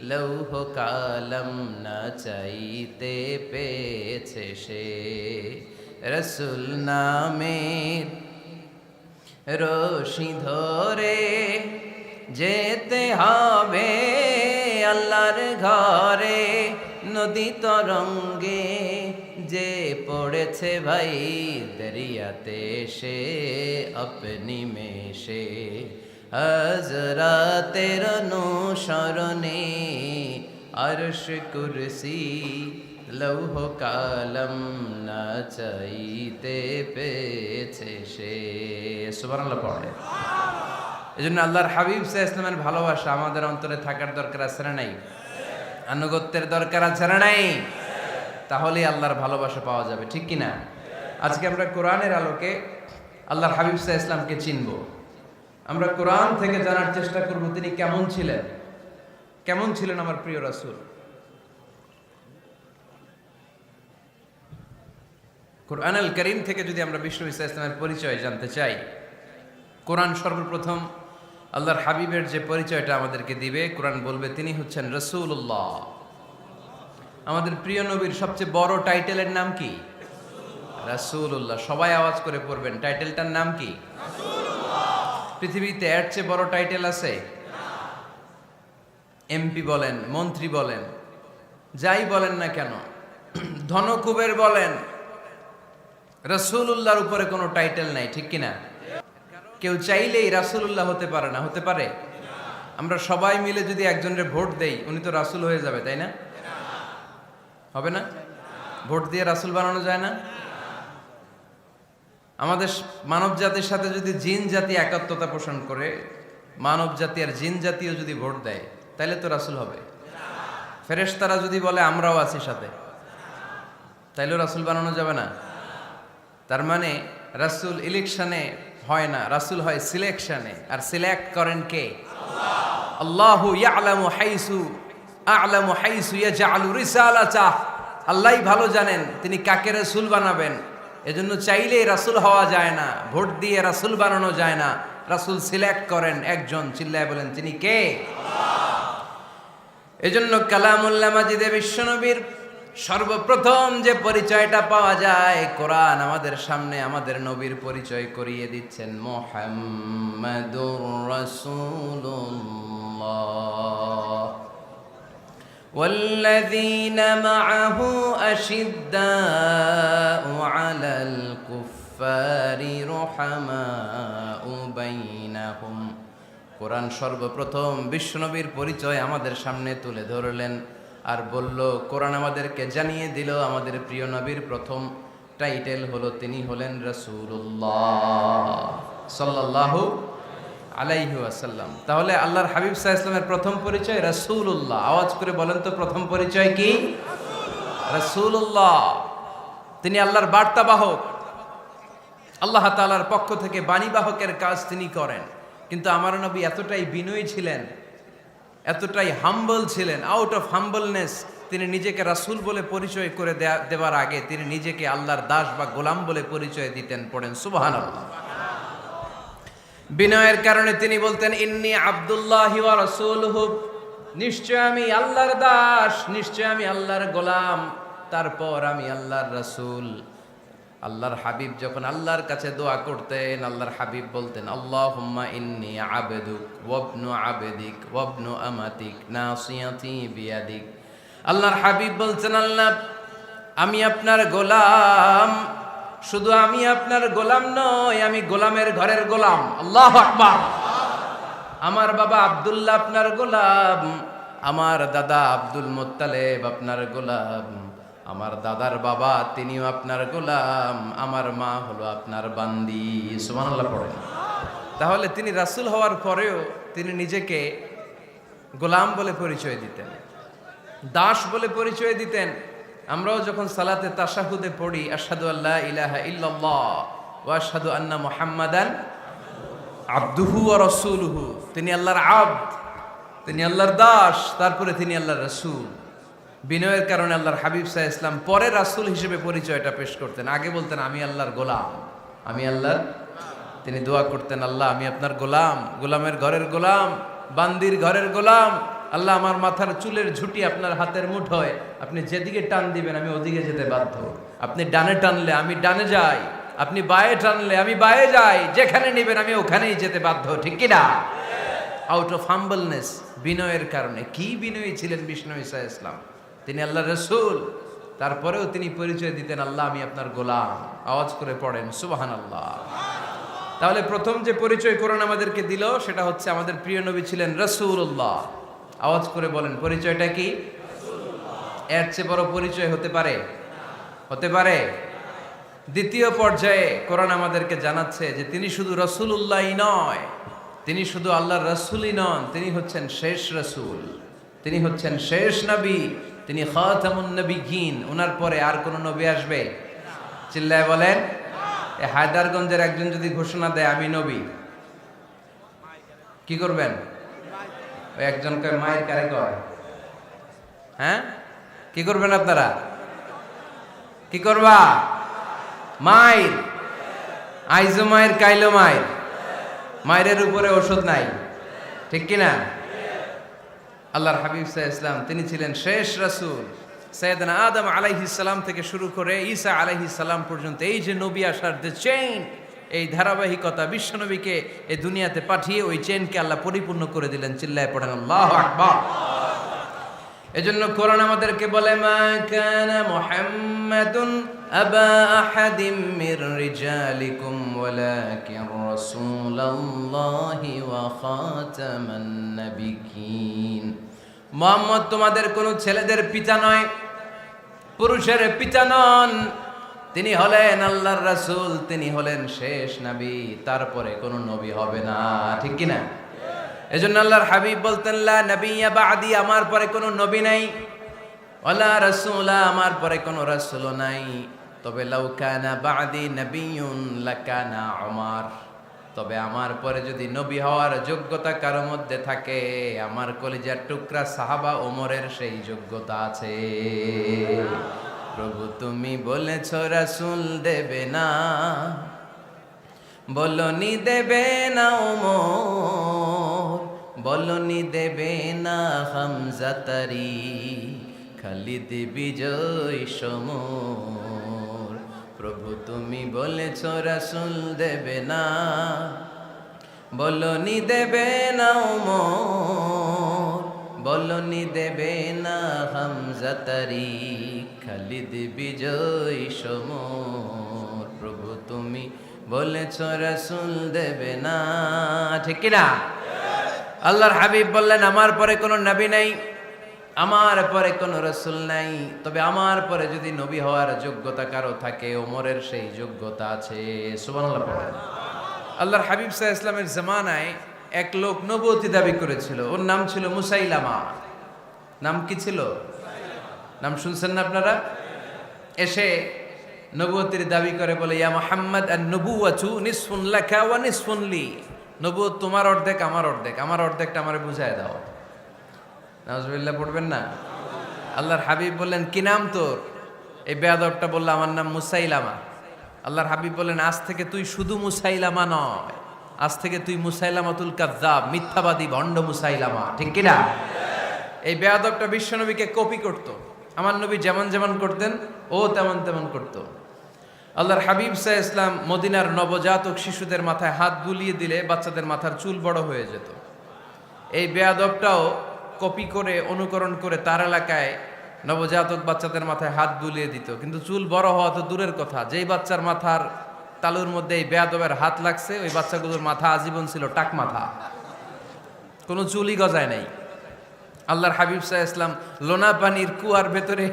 লৌহ কালম না চাইতে পেয়েছে সে। রসুল নামের রশি ধরে যেতে হবে আল্লাহর ঘরে। নদী তরঙ্গে যে পড়েছে ভাই দরিয়াতে সে আপনি মেশে হযরতের অনুসরণে আরশ কুরসি লৌহ কালম না চাইতে পেয়েছে সে। সুবহানাল্লাহ পড়ে। এজন্য আল্লাহর হাবিব সাল্লাল্লাহু আলাইহি ওয়াসাল্লামের ভালোবাসা আমাদের অন্তরে থাকার দরকার আছে না নাই? আনুগত্যের দরকার আছে না নাই? তাহলে আল্লাহর ভালোবাসা পাওয়া যাবে, ঠিক কি না? আজকে আমরা কোরআনের আলোকে আল্লাহর হাবিব সাল্লাল্লাহু আলাইহি ওয়াসাল্লামকে চিনব। আমরা কোরআন থেকে জানার চেষ্টা করব তিনি কেমন ছিলেন, কেমন ছিলেন আমার প্রিয় রাসূল। কোরআনুল কারীম থেকে যদি আমরা বিষ্ণু ঈসা ইসলামের পরিচয় জানতে চাই, কোরআন সর্বপ্রথম আল্লাহর হাবিবের যে পরিচয়টা আমাদেরকে দিবে, কোরআন বলবে তিনি হচ্ছেন রাসূলুল্লাহ। আমাদের প্রিয় নবীর সবচেয়ে বড় টাইটেলের নাম কি? রাসূলুল্লাহ। সবাই আওয়াজ করে পড়বেন, টাইটেলটার নাম কি? পৃথিবীতে এর চেয়ে বড় টাইটেল আছে? এমপি বলেন, মন্ত্রী বলেন, যাই বলেন না কেন, ধনকুবের বলেন, রাসূলুল্লাহর উপরে কোনো টাইটেল নাই, ঠিক কিনা? কেউ চাইলেই রাসূলুল্লাহ হতে পারে না, হতে পারে? আমরা সবাই মিলে যদি একজনের ভোট দেই, উনি তো রাসূল হয়ে যাবে, তাই না? হবে না? ভোট দিয়ে রাসূল বানানো যায় না? আমাদের মানব জাতির সাথে যদি জিন জাতি একাত্মতা পোষণ করে, মানব জাতি আর জিন জাতিও যদি ভোট দেয়, তাহলে তো রাসূল হবে। ফেরেশতারা যদি বলে আমরাও আছি সাথে, তাইলেও রাসূল বানানো যাবে না। তার মানে রাসূল ইলেকশনে হয় না, রাসূল হয় সিলেকশনে। আর সিলেক্ট করেন কে? আল্লাহু ইয়ালামু হাইসু ইয়াজআলু রিসালাতাহ। আল্লাহই ভালো জানেন তিনি কাকে রাসূল বানাবেন। এজন্য চাইলেই রাসূল হওয়া যায় না, ভোট দিয়ে রাসূল বানানো যায় না। রাসূল সিলেক্ট করেন একজন, চিল্লায় বলেন তিনি কে? এজন্য কালামুল্লাহ মাজিদে বিশ্বনবীর সর্বপ্রথম যে পরিচয়টা পাওয়া যায়, কোরআন আমাদের সামনে আমাদের নবীর পরিচয় করিয়ে দিচ্ছেন, মুহাম্মাদুর রাসূলুল্লাহ ওয়াল্লাযীনা মাআহু আশিদ্দাউ আলাল কুফফারি রুহামাউ বাইনাহুম। কোরআন সর্বপ্রথম বিশ্বনবীর পরিচয় আমাদের সামনে তুলে ধরলেন আর বলল, কোরআন আমাদেরকে জানিয়ে দিল আমাদের প্রিয় নবীর প্রথম টাইটেল হলো তিনি হলেন রাসূলুল্লাহ সাল্লাল্লাহু আলাইহি ওয়াসাল্লাম। তাহলে আল্লাহর হাবিব সাল্লাল্লাহু আলাইহি ওয়াসাল্লামের প্রথম পরিচয় রাসূলুল্লাহ। আওয়াজ করে বলেন তো প্রথম পরিচয় কি? রাসূলুল্লাহ। তিনি আল্লাহর বার্তাবাহক, আল্লাহ তাআলার পক্ষ থেকে বাণীবাহকের কাজ তিনি করেন। কিন্তু আমার নবী এতটাই বিনয়ী ছিলেন, এতটাই হাম্বল ছিলেন, আউট অফ হাম্বলনেস তিনি নিজেকে রাসূল বলে পরিচয় করে দেওয়ার আগে তিনি নিজেকে আল্লাহর দাস বা গোলাম বলে পরিচয় দিতেন। পড়েন সুবহানাল্লাহ। বিনয়ের কারণে তিনি বলতেন, ইন্নী আব্দুল্লাহি ওয়া রাসূলুহু, নিশ্চয় আমি আল্লাহর দাস, নিশ্চয় আমি আল্লাহর গোলাম, তারপর আমি আল্লাহর রাসূল। আল্লাহর হাবিব যখন আল্লাহর কাছে দোয়া করতেন, আল্লাহর হাবিব বলতেন, আল্লাহুম্মা ইন্নী আবদুক ওয়া ইবনু আবদিক ওয়া ইবনু আমাতিক নাসিয়াতি বিয়াদিক। আল্লাহর হাবিব বলছেন, আল্লাহ আমি আপনার গোলাম, শুধু আমি আপনার গোলাম নয়, আমি গোলামের ঘরের গোলাম। আল্লাহু আকবার। আমার বাবা আব্দুল্লাহ আপনার গোলাম, আমার দাদা আব্দুল মুত্তালিব আপনার গোলাম, আমার দাদার বাবা তিনিও আপনার গোলাম, আমার মা হলো আপনার বান্দি। সুবহানাল্লাহ পড়েন। তাহলে তিনি রাসূল হওয়ার পরেও তিনি নিজেকে গোলাম বলে পরিচয় দিতেন, দাস বলে পরিচয় দিতেন। আমরাও যখন সালাতে তাশাহুদে পড়ি, আশহাদু আল্লা ইলাহা ইল্লাল্লাহ ওয়া আশহাদু আন্না মুহাম্মাদান আবদুহু ওয়া রাসূলুহু, তিনি আল্লাহর আবদ, তিনি আল্লাহর দাস, তারপরে তিনি আল্লাহর রাসূল। বিনয়ের কারণে আল্লাহর হাবিব সাল্লাল্লাহু আলাইহি ওয়াসাল্লাম পরে রাসূল হিসেবে পরিচয়টা পেশ করতেন। আগে বলতেন আমি আল্লাহর গোলাম, আমি আল্লাহর। তিনি দোয়া করতেন, আল্লাহ আমি আপনার গোলাম, গোলামের ঘরের গোলাম, বান্দির ঘরের গোলাম। আল্লাহ আমার মাথার চুলের ঝুঁটি আপনার হাতের মুঠোয়, আপনি যেদিকে টান দিবেন আমি ওদিকে যেতে বাধ্য। আপনি ডানে টানলে আমি ডানে যাই, আপনি বায়ে টানলে আমি বায়ে যাই, যেখানে নেবেন আমি ওখানেই যেতে বাধ্য, ঠিক কিনা? আউট অফ হাম্বলনেস, বিনয়ের কারণে। কি বিনয়ী ছিলেন বিষ্ণু ঈসা ইসলাম। তিনি আল্লাহর রাসূল, তারপরেও তিনি পরিচয় দিতেন, আল্লাহ আমি আপনার গোলাম। আওয়াজ করে পড়েন সুবহানাল্লাহ। তাহলে প্রথম যে পরিচয় কোরআন আমাদেরকে দিল সেটা হচ্ছে আমাদের প্রিয় নবী ছিলেন রাসূলুল্লাহ। আওয়াজ করে বলেন পরিচয়টা কি? এর চেয়ে বড় পরিচয় হতে পারে? হতে পারে? দ্বিতীয় পর্যায়ে কোরআন আমাদেরকে জানাচ্ছে যে তিনি শুধু রাসূলুল্লাহই নয়, তিনি শুধু আল্লাহর রাসূলই নন, তিনি হচ্ছেন শেষ রাসূল, তিনি হচ্ছেন শেষ নবী, তিনি খাতামুন নবিয়্যিন। ওনার পরে আর কোন নবী আসবে? চিল্লায় বলেন। এই হায়দারগঞ্জের একজন যদি ঘোষণা দেয় আমি নবী, কি করবেন? ওই একজন কয় মায়ের কারে কয়, হ্যাঁ কি করবেন আপনারা? কি করবা? মায়ের আইজো মায়ের কাইলো মায়ের, মায়ের উপরে ওষুধ নাই, ঠিক কিনা? আল্লাহর হাবিব সাল্লাল্লাহু আলাইহি ওয়াসাল্লাম তিনি ছিলেন শেষ রাসূল। সাইয়েদনা আদম আলাইহিস সালাম থেকে শুরু করে ঈসা আলাইহিস সালাম পর্যন্ত এই যে নবী আসার যে চেইন, এই ধারাবাহিকতা, বিশ্ব নবীকে এই দুনিয়াতে পাঠিয়ে ওই চেইনকে আল্লাহ পরিপূর্ণ করে দিলেন। চিল্লায় পড়েন আল্লাহু আকবার। এজন্য কোরআন আমাদেরকে বলে মা কানা মুহাম্মাদুন আবা আহাদিম মির রিজালিকুম ওয়ালাকিন রাসূলুল্লাহি ওয়া খাতামান নাবিয়্যিন। মুহাম্মদ তোমাদের কোন ছেলেদের পিতা নয়, পুরুষের পিতা নন, তিনি হলেন আল্লাহর রাসূল, তিনি হলেন শেষ নবী, তারপরে কোন নবী হবে না, ঠিক কি না? এজন্য আল্লাহর হাবিব বলতেন লা নবিয়্যা বা'দি, আমার পরে কোনো নবী নাই, ওয়ালা রাসূলা, আমার পরে কোনো রাসূল নাই। তবে লাউ কানা বা'দি নবিয়্যুন লাকানা উমর, তবে আমার পরে যদি নবী হওয়ার যোগ্যতা কারো মধ্যে থাকে, আমার কলিজার টুকরা সাহাবা ওমরের সেই যোগ্যতা আছে। প্রভু তুমি বলেছো রাসূল দেবে না, বলনি দেবে না ওমর, বলনি দেবে না হামজা তারি, খালিদ বিজয় সমর। প্রভু তুমি বলেছ রাসূল দেবে না, বলনি দেবে না ওমর, বলনি দেবে না হামজা তারি, খালিদ বিজয় সমর। প্রভু তুমি বলেছ রাসূল দেবে না, ঠিক কি না? আল্লাহর হাবিব বললেন আমার পরে কোনো নবী নাই, আমার পরে কোনো রাসূল নাই, তবে আমার পরে যদি নবী হওয়ার যোগ্যতা কারো থাকে, ওমরের সেই যোগ্যতা আছে। সুবহানাল্লাহ পড়েন। আল্লাহর হাবিব সাল্লাল্লাহু আলাইহি ওয়াসাল্লামের জামানায় এক লোক নবুয়তি দাবি করেছিল, ওর নাম ছিল মুসাইলামা। নাম কি ছিল? নাম শুনছেন না আপনারা? এসে নবুয়তির দাবি করে বলে ইয়া মুহাম্মদ আন-নবুওয়াতু নিসফুন লাকা ওয়া নিসফুন লি, নবুয়ত তোমার অর্ধেক আমার অর্ধেক, আমার অর্ধেকটা আমারে বুঝায় দাও। নাউজুবিল্লাহ পড়বেন না? আল্লাহর হাবিব বললেন কি নাম তোর? এই বেয়াদবটা বলল আমার নাম মুসাইলামা। আল্লাহর হাবিব বললেন আজ থেকে তুই শুধু মুসাইলামা নয়, আজ থেকে তুই মুসাইলামাতুল কাযযাব, মিথ্যাবাদী ভণ্ড মুসাইলামা, ঠিক কি না? এই বেয়াদবটা বিশ্বনবীকে কপি করত, আমার নবী যেমন যেমন করতেন ও তেমন তেমন করত। আল্লাহর হাবিব সাল্লাল্লাহু আলাইহি ওয়াসাল্লাম মদিনার নবজাতক শিশুদের মাথায় হাত বুলিয়ে দিলে বাচ্চাদের মাথার চুল বড় হয়ে যেত। এই বেয়াদবটাও কপি করে অনুকরণ করে তার এলাকায় নবজাতক বাচ্চাদের মাথায় হাত বুলিয়ে দিত, কিন্তু চুল বড় হওয়া তো দূরের কথা, যেই বাচ্চার মাথার তালুর মধ্যে এই বেয়াদবের হাত লাগছে ওই বাচ্চাগুলোর মাথা আজীবন ছিল টাক মাথা, কোনো চুলই গজায় নাই। আল্লাহর হাবিব সাল্লাল্লাহু আলাইহি ওয়াসাল্লাম লোনা পানির কুয়ার ভেতরে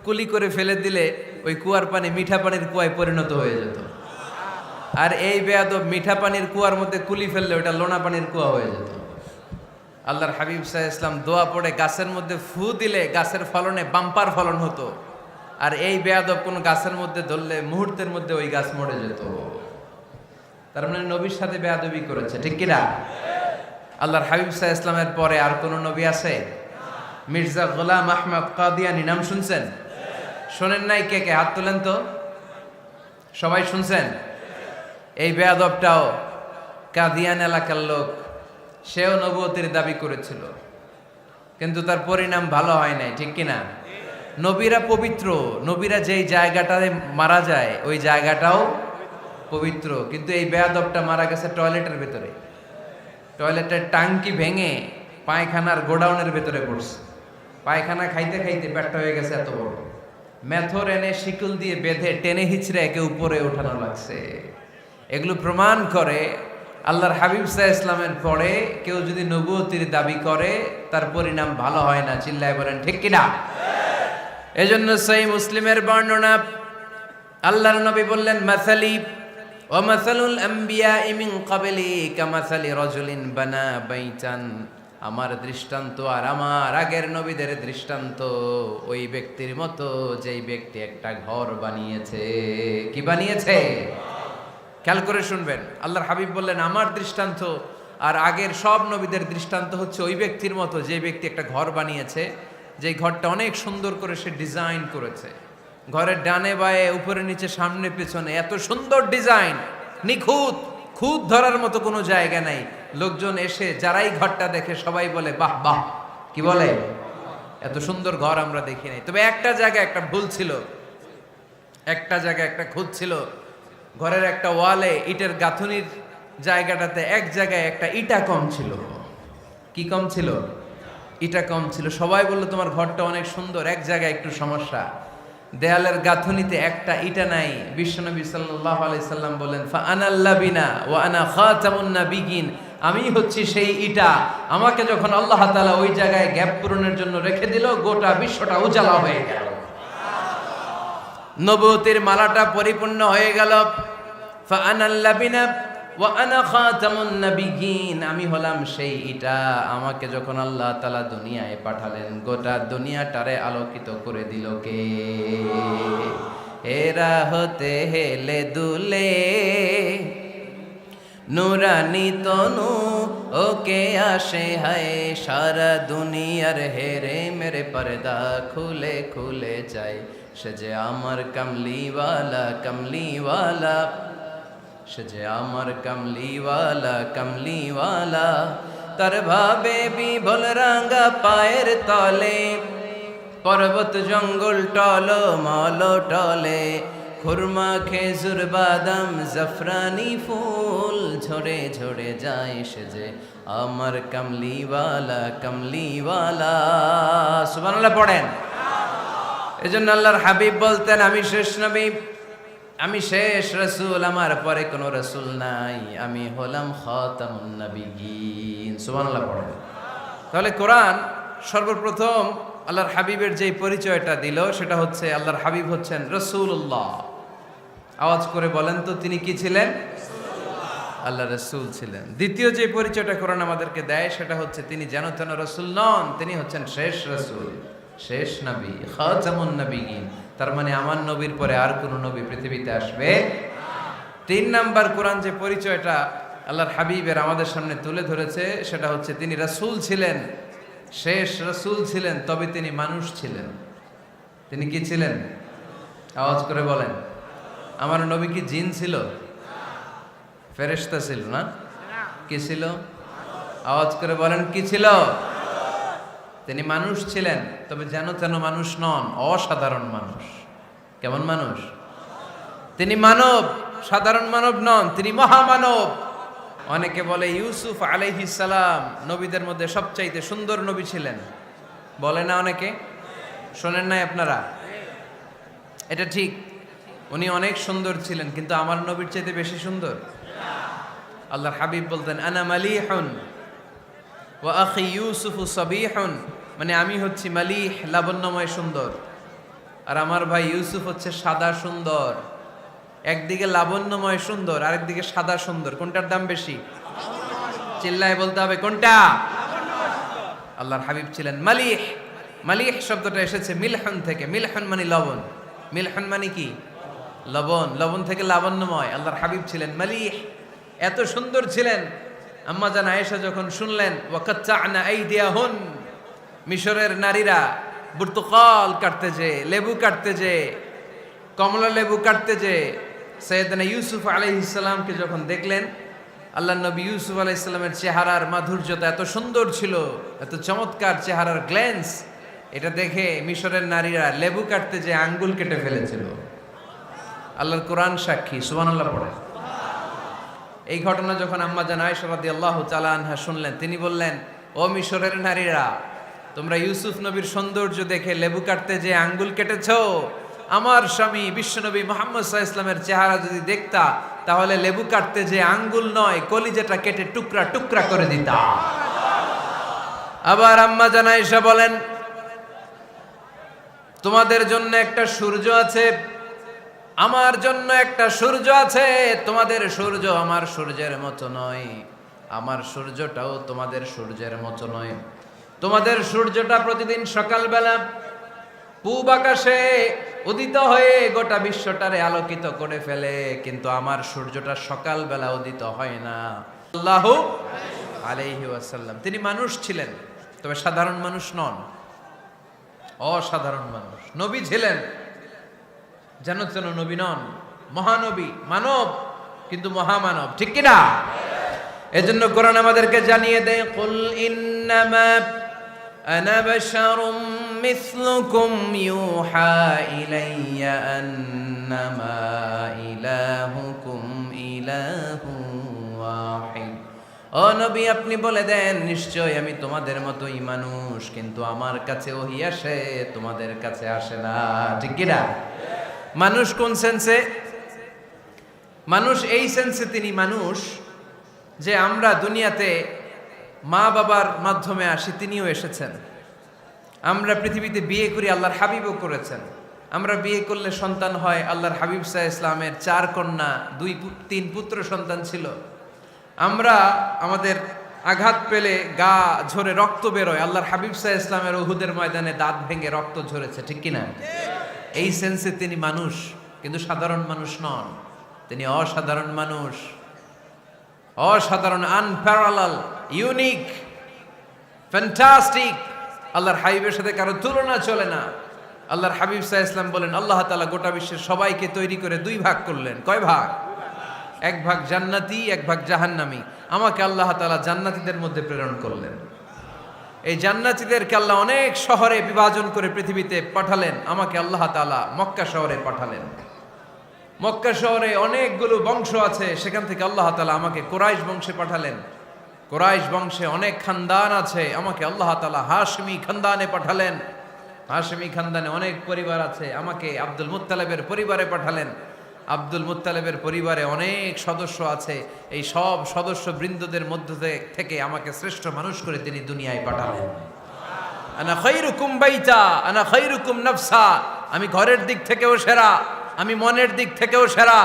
কুলি করে ফেলে দিলে ওই কুয়ার পানি মিঠা পানির কুয়ায় পরিণত হয়ে যেত। আর এই বেয়াদব মিঠা পানির কুয়ার মধ্যে কুলি ফেললে ওটা লোনা পানির কুয়া হয়ে যেত। আল্লাহর হাবিব সাল্লাল্লাহু আলাইহি ওয়াসাল্লাম দোয়া পড়ে গাছের মধ্যে ফু দিলে গাছের ফলনে বাম্পার ফলন হতো, আর এই বেয়াদব কোন গাছের মধ্যে ধরলে মুহূর্তের মধ্যে ওই গাছ মরে যেত। তার মানে নবীর সাথে বেয়াদবি করেছে, ঠিক কিনা? আল্লাহর হাবিব সাল্লাল্লাহু আলাইহি ওয়াসাল্লামের পরে আর কোন নবী আছে? মির্জা গোলাম আহমদ কাদিয়ানী নাম শুনছেন? শোনেন নাই? কে কে হাত তোলেন তো। সবাই শুনছেন? এই বেয়াদবটাও কাদিয়ান এলাকার লোক, সেও নবুয়তির দাবি করেছিল, কিন্তু তার পরিণাম ভালো হয় নাই, ঠিক কিনা? নবীরা পবিত্র, নবীরা যেই জায়গাটায় মারা যায় ওই জায়গাটাও পবিত্র, কিন্তু এই বেয়াদবটা মারা গেছে টয়লেটের ভেতরে, টয়লেটের টাঙ্কি ভেঙে পায়খানার গোডাউনের ভেতরে পড়ছে। পায়খানা খাইতে খাইতে পেটটা হয়ে গেছে এত বড়, মেথর এনে শিকল দিয়ে বেঁধে টেনে হিচড়ে একে উপরে ওঠানো লাগছে। এগুলো প্রমাণ করে আল্লাহর হাবিব সাল্লাল্লাহু আলাইহি ইসলামের পরে কেউ যদি নবুয়তির দাবি করে তার পরিণাম ভালো হয় না। চিল্লায় বলেন ঠিক কিনা? এজন্য সহিহ মুসলিমের বর্ণনা, আল্লাহর নবী বললেন, মাসালি ওয়া মাসালুল আমবিয়াই মিন ক্বাবলি কামাসালি রাজুলিন বানা বাইতান, আমার দৃষ্টান্ত আর আমার আগের নবীদের দৃষ্টান্ত ওই ব্যক্তির মতো যেই ব্যক্তি একটা ঘর বানিয়েছে। কি বানিয়েছে? খেয়াল করে শুনবেন, আল্লাহর হাবিব বললেন আমার দৃষ্টান্ত আর আগের সব নবীদের দৃষ্টান্ত হচ্ছে ওই ব্যক্তির মতো যে ব্যক্তি একটা ঘর বানিয়েছে, যে ঘরটা অনেক সুন্দর করে সে ডিজাইন করেছে। ঘরের ডানে বায়ে উপরে নিচে সামনে পেছনে এত সুন্দর ডিজাইন, নিখুঁত, খুঁত ধরার মতো কোনো জায়গা নাই। লোকজন এসে যারাই ঘরটা দেখে সবাই বলে বাহ বাহ। কি বলে? এত সুন্দর ঘর আমরা দেখি নাই। তবে একটা জায়গায় একটা ভুল ছিল, একটা জায়গায় একটা খুঁত ছিল। ঘরের একটা ওয়ালে ইটের গাঁথুনির জায়গাটাতে এক জায়গায় একটা ইটা কম ছিল। কি কম ছিল? ইটা কম ছিল। সবাই বললো তোমার ঘরটা অনেক সুন্দর, এক জায়গায় একটু সমস্যা, দেয়ালের গাঁথুনিতে একটা ইটা নাই। বিশ্বনবী সাল্লাল্লাহু আলাইহি সাল্লাম বলেন, ফা আনাল লাবিনা ওয়া আনা খাতামুন নাবিয়িন, আমি হচ্ছি সেই ইটা। আমাকে যখন আল্লাহ তাআলা ওই জায়গায় গ্যাপ পূরণের জন্য রেখে দিল, গোটা বিশ্বটা উজালা হয়ে গেল, নবুয়তের মালাটা পরিপূর্ণ হয়ে গেল। ফা আনাল লাবিনা ওয়া আনা খাতামুন নাবিয়িন, আমি হলাম সেই ইটা। আমাকে যখন আল্লাহ তাআলা দুনিয়ায় পাঠালেন, গোটা দুনিয়াটারে আলোকিত করে দিল কে? এরা হতে হেলে দুলে নুরানি তনু ওকে আসে হায়, সারা দুনিয়ার হেরে মেরে পর্দা খুলে খুলে যায়। সে যে আমার কামলিওয়ালা কামলিওয়ালা, সে যে আমার কামলিওয়ালা কামলিওয়ালা, তার ভাবে বিভোল রাঙ্গা পায়ের তলে, পর্বত জঙ্গল টল মল টলে, খুরমা খেজুর বাদাম জাফরানি ফুল ঝরে ঝরে যায়। সে যে আমার কামলিওয়ালা কামলিওয়ালা। সুবহানাল্লাহ পড়েন। এজন্য আল্লাহর হাবিব বলতেন, আমি শেষ নবী, আমি শেষ রাসূল, আমার পরে কোনো রাসূল নাই, আমি হলাম খাতামুন নাবিয়িন। সুবহানাল্লাহ পড়েন। তাহলে কোরআন সর্বপ্রথম আল্লাহর হাবিবের যে পরিচয়টা দিল সেটা হচ্ছে আল্লাহর হাবিব হচ্ছেন রাসূলুল্লাহ। আওয়াজ করে বলেন তো, তিনি কি ছিলেন? আল্লাহ রাসূল ছিলেন। দ্বিতীয় যে পরিচয়টা কোরআন আমাদেরকে দেয় সেটা হচ্ছে তিনি যেন তেন রাসূল নন, তিনি হচ্ছেন শেষ রাসূল, শেষ নবী, খাতামুন নাবিয়িন। তার মানে আমার নবীর পরে আর কোন নবী পৃথিবীতে আসবে। তিন নাম্বার কোরআন যে পরিচয়টা আল্লাহর হাবিবের আমাদের সামনে তুলে ধরেছে সেটা হচ্ছে তিনি রাসূল ছিলেন, শেষ রাসূল ছিলেন, তবে তিনি মানুষ ছিলেন। তিনি কি ছিলেন? আওয়াজ করে বলেন। আমার নবী কি জিন ছিল? ফেরেশতা ছিল না? কি ছিল? আওয়াজ করে বলেন, কি ছিল? তিনি মানুষ ছিলেন, তবে যেন তেন মানুষ নন, অসাধারণ মানুষ। কেমন মানুষ? তিনি মানব, সাধারণ মানব নন, তিনি মহামানব। অনেকে বলে ইউসুফ আলাইহিস সালাম নবীদের মধ্যে সবচাইতে সুন্দর নবী ছিলেন, বলে না অনেকে? শোনেন নাই আপনারা? এটা ঠিক, উনি অনেক সুন্দর ছিলেন, কিন্তু আমার নবীর চাইতে বেশি সুন্দর। আল্লাহর হাবিব বলতেন, আনা মালিহুন ওয়া আখি ইউসুফু সাবিহুন, মানে আমি হচ্ছি মালিহ, লাবণ্যময় সুন্দর, আর আমার ভাই ইউসুফ হচ্ছে সাদা সুন্দর। একদিকে লাবণ্যময় সুন্দর, আরেকদিকে সাদা সুন্দর, কোনটার দাম বেশি? চিল্লায় বলতে হবে কোনটা? আল্লাহর হাবিব ছিলেন মালিহ। মালিহ শব্দটা এসেছে মিলহন থেকে। মিলহন মানে লবণ, মিলহন মানে কি? লবণ। লবণ থেকে লাবণ্যময়। আল্লাহর হাবিব ছিলেন মালিহ, এত সুন্দর ছিলেন। আম্মা জান আয়েশা যখন শুনলেন ওয়াকাত্তা'না আইদিয়াহুন, মিশরের নারীরা বুর্তুকাল কাটতে যে, লেবু কাটতে যে, কমলা লেবু কাটতে যে সাইয়েদনা ইউসুফ আলাইহিস সালামকে যখন দেখলেন, আল্লাহর নবী ইউসুফ আলাইহিস সালামের চেহারার মাধুর্যতা এত সুন্দর ছিল, এত চমৎকার চেহারার গ্ল্যান্স, এটা দেখে মিশরের নারীরা লেবু কাটতে যে আঙ্গুল কেটে ফেলেছিল। আল্লাহর কোরআন সাক্ষী। সুবহানাল্লাহ পড়ে। এই ঘটনা যখন আম্মা জান আয়েশা রাদিয়াল্লাহু তাআলা আনহা শুনলেন, তিনি বললেন, ও মিশরের নারীরা, তোমরা ইউসুফ নবীর সৌন্দর্য দেখে লেবু কাটতে যে আঙ্গুল কেটেছো, আমার স্বামী বিশ্বনবী মুহাম্মদ সাল্লাল্লাহু আলাইহি ওয়াসাল্লামের চেহারা যদি দেখতা তাহলে লেবু কাটতে যে আঙ্গুল নয় কলিজাটা কেটে টুকরা টুকরা করে দিতাম। আবার আম্মা জান আয়েশা বলেন, তোমাদের জন্য একটা সূর্য আছে, আমার জন্য একটা সূর্য আছে। তোমাদের সূর্য আমার সূর্যের মতো নয়, আমার সূর্যটাও তোমাদের সূর্যের মতো নয়। তোমাদের সূর্যটা প্রতিদিন সকালবেলা পূব আকাশে উদিত হয়ে গোটা বিশ্বটারে আলোকিত করে ফেলে, কিন্তু আমার সূর্যটা সকালবেলা উদিত হয় না। আল্লাহু আলাইহি ওয়াসাল্লাম তিনি মানুষ ছিলেন, তবে সাধারণ মানুষ নন, অসাধারণ মানুষ। নবী ছিলেন, যেন তেন নবী নন, মহানবী, মানব কিন্তু মহামানব, ঠিক কিনা? এজন্য কোরআন আমাদেরকে জানিয়ে দেয়, কুল ইন্নামা আনা বাশারুম মিসলুকুম ইউহা ইলাইয়া আন্নামা ইলাহুকুম ইলাহু ওয়াহিদ। ও নবী, আপনি বলে দেন, নিশ্চয় আমি তোমাদের মতোই মানুষ, কিন্তু আমার কাছে ওহী আসে, তোমাদের কাছে আসে না, ঠিক কিনা? মানুষ কোন সেন্সে? মানুষ এই সেন্সে তিনি মানুষ যে আমরা দুনিয়াতে মা বাবার মাধ্যমে আসি, তিনিও এসেছেন। আমরা পৃথিবীতে বিয়ে করি, আল্লাহর হাবিবও করেছেন। আমরা বিয়ে করলে সন্তান হয়, আল্লাহর হাবিব সাল্লাল্লাহু আলাইহি ইসলামের 4 কন্যা 2-3 পুত্র সন্তান ছিল। আমরা আমাদের আঘাত পেলে গা ঝরে রক্ত বেরোয়, আল্লাহর হাবিব সাল্লাল্লাহু আলাইহি ইসলামের উহুদের ময়দানে দাঁত ভেঙে রক্ত ঝরেছে, ঠিক কিনা? এই সেন্সে তিনি মানুষ, কিন্তু সাধারণ মানুষ নন, তিনি অসাধারণ মানুষ, অসাধারণ, আনপ্যারালাল, ইউনিক, ফ্যান্টাস্টিক। আল্লাহর হাবিবের সাথে কারো তুলনা চলে না। আল্লাহর হাবিব সাল্লাল্লাহু আলাইহি ওয়াসাল্লাম বলেন, আল্লাহ তাআলা গোটা বিশ্বের সবাইকে তৈরি করে 2 ভাগ করলেন। কয় ভাগ? 1 ভাগ জান্নাতি, 1 ভাগ জাহান্নামী। আমাকে আল্লাহ তাআলা জান্নাতীদের মধ্যে প্রেরণ করলেন। এই জান্নাতীদেরকে আল্লাহ অনেক শহরে বিভাজন করে পৃথিবীতে পাঠালেন, আমাকে আল্লাহ তাআলা মক্কা শহরে পাঠালেন। মক্কা শহরে অনেকগুলো বংশ আছে, সেখান থেকে আল্লাহ তাআলা আমাকে কুরাইশ বংশে পাঠালেন। কুরাইশ বংশে অনেক খানদান আছে, আমাকে আল্লাহ তাআলা হাশমি খানদানে পাঠালেন। হাশমি খানদানে অনেক পরিবার আছে, আমাকে আব্দুল মুত্তালিবের পরিবারে পাঠালেন। আব্দুল মুত্তালিবের পরিবারে অনেক সদস্য আছে, এই সব সদস্য বৃন্দদের মধ্য থেকে আমাকে শ্রেষ্ঠ মানুষ করে তিনি দুনিয়ায় পাঠালেন। আনা খায়রুকুম বাইতা আনা খায়রুকুম নাফসা, আমি ঘরের দিক থেকেও সেরা, আমি মনের দিক থেকেও সেরা,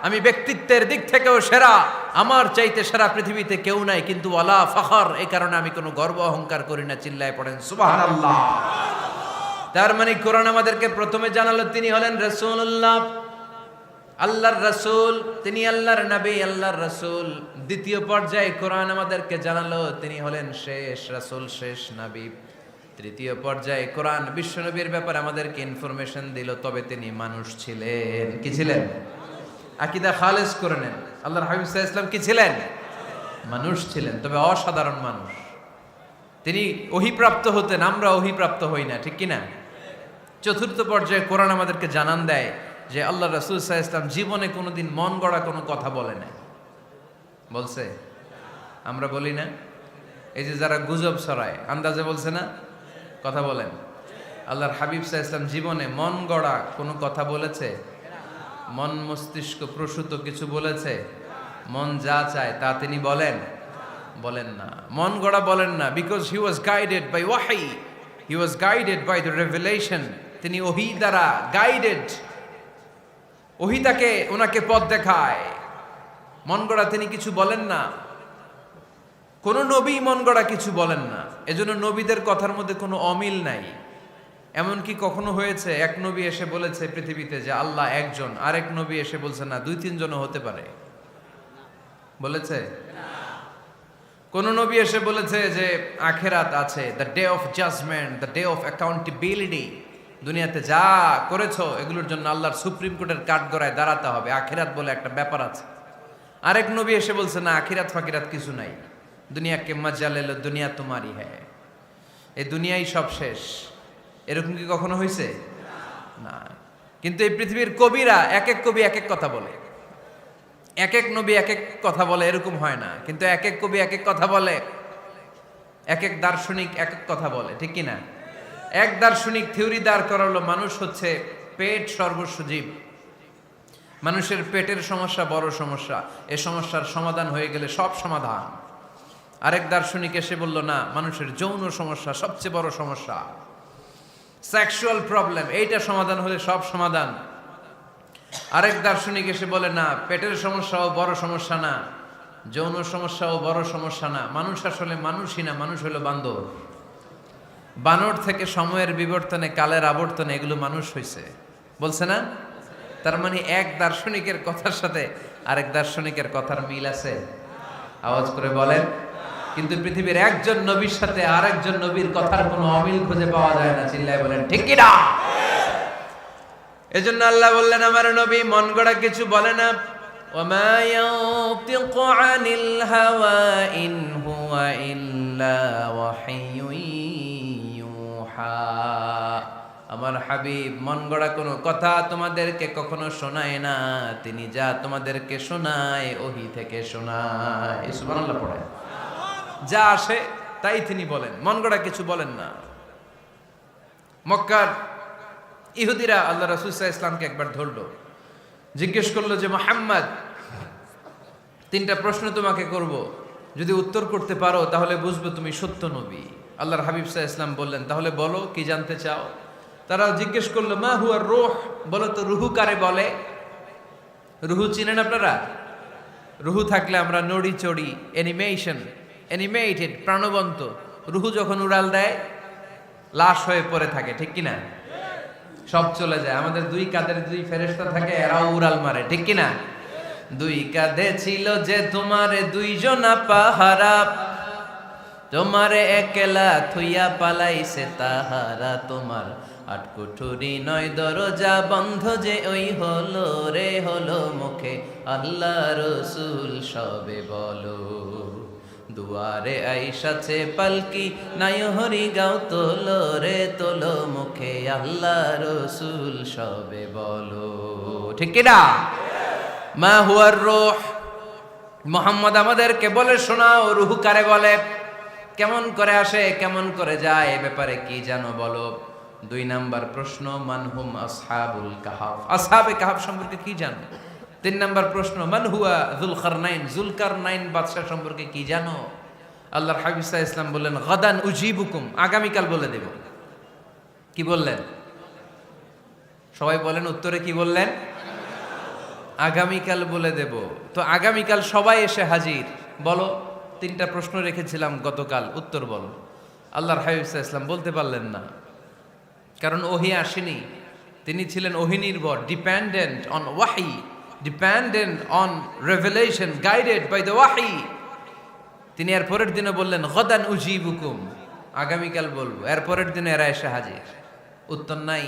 আমি ব্যক্তিত্বের দিক থেকেও সেরা, আমার চাইতে সেরা পৃথিবীতে কেউ নাই। কিন্তু ওয়ালা ফখর, এই কারণে আমি কোনো গর্ব অহংকার করি না। চিল্লায় পড়েন সুবহানাল্লাহ। তার মানে কোরআন আমাদেরকে প্রথমে জানালো তিনি হলেন রাসূলুল্লাহ, আল্লাহর রাসূল, তিনি আল্লাহর নবী, আল্লাহর রাসূল। দ্বিতীয় পর্যায়ে কোরআন আমাদেরকে জানালো তিনি হলেন শেষ রাসূল, শেষ নবী। তৃতীয় পর্যায়ে কোরআন বিশ্বনবীর ব্যাপারে আমাদেরকে ইনফরমেশন দিল, তবে তিনি মানুষ ছিলেন। কি ছিলেন? আকীদা খালেস করে নেন, আল্লাহর হাবিব সাল্লাল্লাহু আলাইহি ওয়াসাল্লাম কি ছিলেন? মানুষ ছিলেন, তবে অসাধারণ মানুষ। তিনি ওহীপ্রাপ্ত হতেন, আমরা ওহীপ্রাপ্ত হই না, ঠিক কিনা? চতুর্থ পর্যায়ে কোরআন আমাদেরকে জানান দেয় যে আল্লাহ রাসূল সাল্লাল্লাহু আলাইহি ওয়াসাল্লাম জীবনে কোনোদিন মন গড়া কোনো কথা বলে না। বলছে? আমরা বলি না? এই যে যারা গুজব ছড়ায়, আন্দাজে বলছে না, কথা বলেন। আল্লাহর হাবিব সাল্লাল্লাহু আলাইহি ওয়াসাল্লাম জীবনে মন গড়া কোনো কথা বলেছে? মন মস্তিষ্ক প্রসূত কিছু বলেছে? মন যা চায় তা তিনি বলেন? বলেন না, মন গড়া বলেন না। Because he was guided by ওয়াহি, he was guided by the revelation. তিনি ওহী দ্বারা গাইডেড, ওহী তাকে ওনাকে পথ দেখায়। মন গড়া তিনি কিছু বলেন না, কোন নবী মন গড়া কিছু বলেন না। এজন্য নবীদের কথার মধ্যে কোনো অমিল নাই। এমনকি কখনো হয়েছে এক নবী এসে বলেছে পৃথিবীতে যে আল্লাহ একজন, আরেক নবী এসে বলছে না 2-3 জনও হতে পারে? বলেছে? কোন নবী এসে বলেছে যে আখিরাত আছে, the day of judgment, the day of accountability, দুনিয়াতে যা করেছো এগুলোর জন্য আল্লাহর সুপ্রিম কোর্টের কাঠগড়ায় দাঁড়াতে হবে, আখিরাত বলে একটা ব্যাপার আছে? আরেক নবী এসে বলছে না, আখিরাত ফাকিরাত কিছু নাই, দুনিয়াকে মজা লেলো, দুনিয়া তোমারই হ্যায়, এই দুনিয়াই সব শেষ। এরকম কি কখনো হয়েছে? না। কিন্তু এই পৃথিবীর কবিরা এক এক কবি এক এক কথা বলে, এক এক নবী এক এক কথা বলে, এরকম হয় না। কিন্তু এক এক কবি এক এক কথা বলে, এক এক দার্শনিক এক এক কথা বলে, ঠিক কিনা? এক দার্শনিক থিওরি দাঁড় করালো মানুষ হচ্ছে পেট সর্বস্ব জীব, মানুষের পেটের সমস্যা বড় সমস্যা, এ সমস্যার সমাধান হয়ে গেলে সব সমাধান। আরেক দার্শনিক এসে বলল না, মানুষের যৌন সমস্যা সবচেয়ে বড় সমস্যা, সেক্সুয়াল প্রবলেম, এইটা সমাধান হলে সব সমাধান। আরেক দার্শনিক এসে বলে না, পেটের সমস্যাও বড় সমস্যা না, যৌন সমস্যাও বড় সমস্যা না, মানুষ আসলে মানুষই না, মানুষ হলো বান্দর। বানর থেকে সময়ের বিবর্তনে, কালের আবর্তনে এগুলো মানুষ হয়েছে, বলছে না? তার মানে এক দার্শনিকের কথার সাথে আরেক দার্শনিকের কথার মিল আছে? আওয়াজ করে বলেন। কিন্তু পৃথিবীর একজন নবীর সাথে আরেকজন নবীর কথার কোনো অমিল খুঁজে পাওয়া যায় না। চিল্লায় বলেন ঠিক কি না? এজন্য আল্লাহ বললেন, আমার নবী মন গড়া কিছু বলে না। ওমা ইয়ানতিকু আনিল হাওয়া ইন হুয়া ইল্লা ওয়াহিয়ুন ইউহা। আমার হাবিব মন গড়া কোনো কথা তোমাদেরকে কখনো শোনায় না, তিনি যা তোমাদেরকে শোনায় ওহী থেকে শোনায়। সুবহানাল্লাহ পড়ে। যা আসে তাই তিনি বলেন, মন গড়া কিছু বলেন না। মক্কার ইহুদিরা আল্লাহ রাসূল সাল্লাল্লাহু আলাইহি ওয়াসাল্লামকে একবার ধরলো, জিজ্ঞেস করলো যে মুহাম্মদ, তিনটা প্রশ্ন তোমাকে করব, যদি উত্তর করতে পারো তাহলে বুঝবো তুমি সত্য নবী। আল্লাহর হাবিব সাল্লাল্লাহু আলাইহি ওয়াসাল্লাম বললেন, তাহলে বলো কি জানতে চাও? তারা জিজ্ঞেস করলো, মা হুয়া রূহ, বলো তো রুহু কারে বলে? রুহু চিনেন আপনারা? রুহু থাকলে আমরা নড়ি চড়ি, অ্যানিমেটেড, প্রাণবন্ত। রুহু যখন উড়াল দেয় লাশ হয়ে পড়ে থাকে, ঠিক কিনা? সব চলে যায়। আমাদের দুই কাঁধের দুই ফেরেশতা থাকে, এরাও উড়াল মারে, ঠিক কিনা? দুই কাঁধে ছিল যে তোমারে দুইজনা পাহারা, তোমারে একলা থুইয়া পালাইছে তাহারা, তোমার আট কুঠুরি নয় দরজা বন্ধ যে ওই হলো রে হলো মুখে আল্লাহ রসুল সবে বলো, দুয়ারে আইসাছে পালকি নাই হরি গাও তোলো রে তোলো মুখে আল্লাহ রসুল সবে বলো, ঠিক কিনা? মা হুয়ার রূহ, মুহাম্মদ আমাদেরকে বলে শোনাও রুহু কারে বলে, কেমন করে আসে, কেমন করে যায়, এ ব্যাপারে কি জানো বলো। দুই নাম্বার প্রশ্ন, মানহুম আসহাবুল কাহাফ, আসহাবে কাহাফ সম্পর্কে কি জানো? তিন নাম্বার প্রশ্ন, মান হুয়া যুলকারনাইন, যুলকারনাইন বাদশা সম্পর্কে কি জানো? আল্লাহর হাবিব সাল্লাল্লাহু আলাইহি ওয়াসাল্লাম বললেন, গাদান উজিবুকুম, আগামীকাল বলে দেব। কি বললেন? সবাই বলেন উত্তরে কি বললেন? আগামীকাল বলে দেব। তো আগামীকাল সবাই এসে হাজির। বলো, তিনটা প্রশ্ন রেখেছিলাম গতকাল, উত্তর বলো। আল্লাহর হাবিব সাল্লাল্লাহু আলাইহি ওয়াসাল্লাম বলতে পারলেন না, কারণ ওহী আসেনি। তিনি ছিলেন ওহী নির্ভর, ডিপেন্ডেন্ট অন ওয়াহি, dependent on revelation, guided by the ওয়াহি। তিনি এর পরের দিনে বললেন, গাদান উজিবুকুম, আগামীকাল বলবো। এর পরের দিনে এরা এসে হাজির, উত্তর নাই।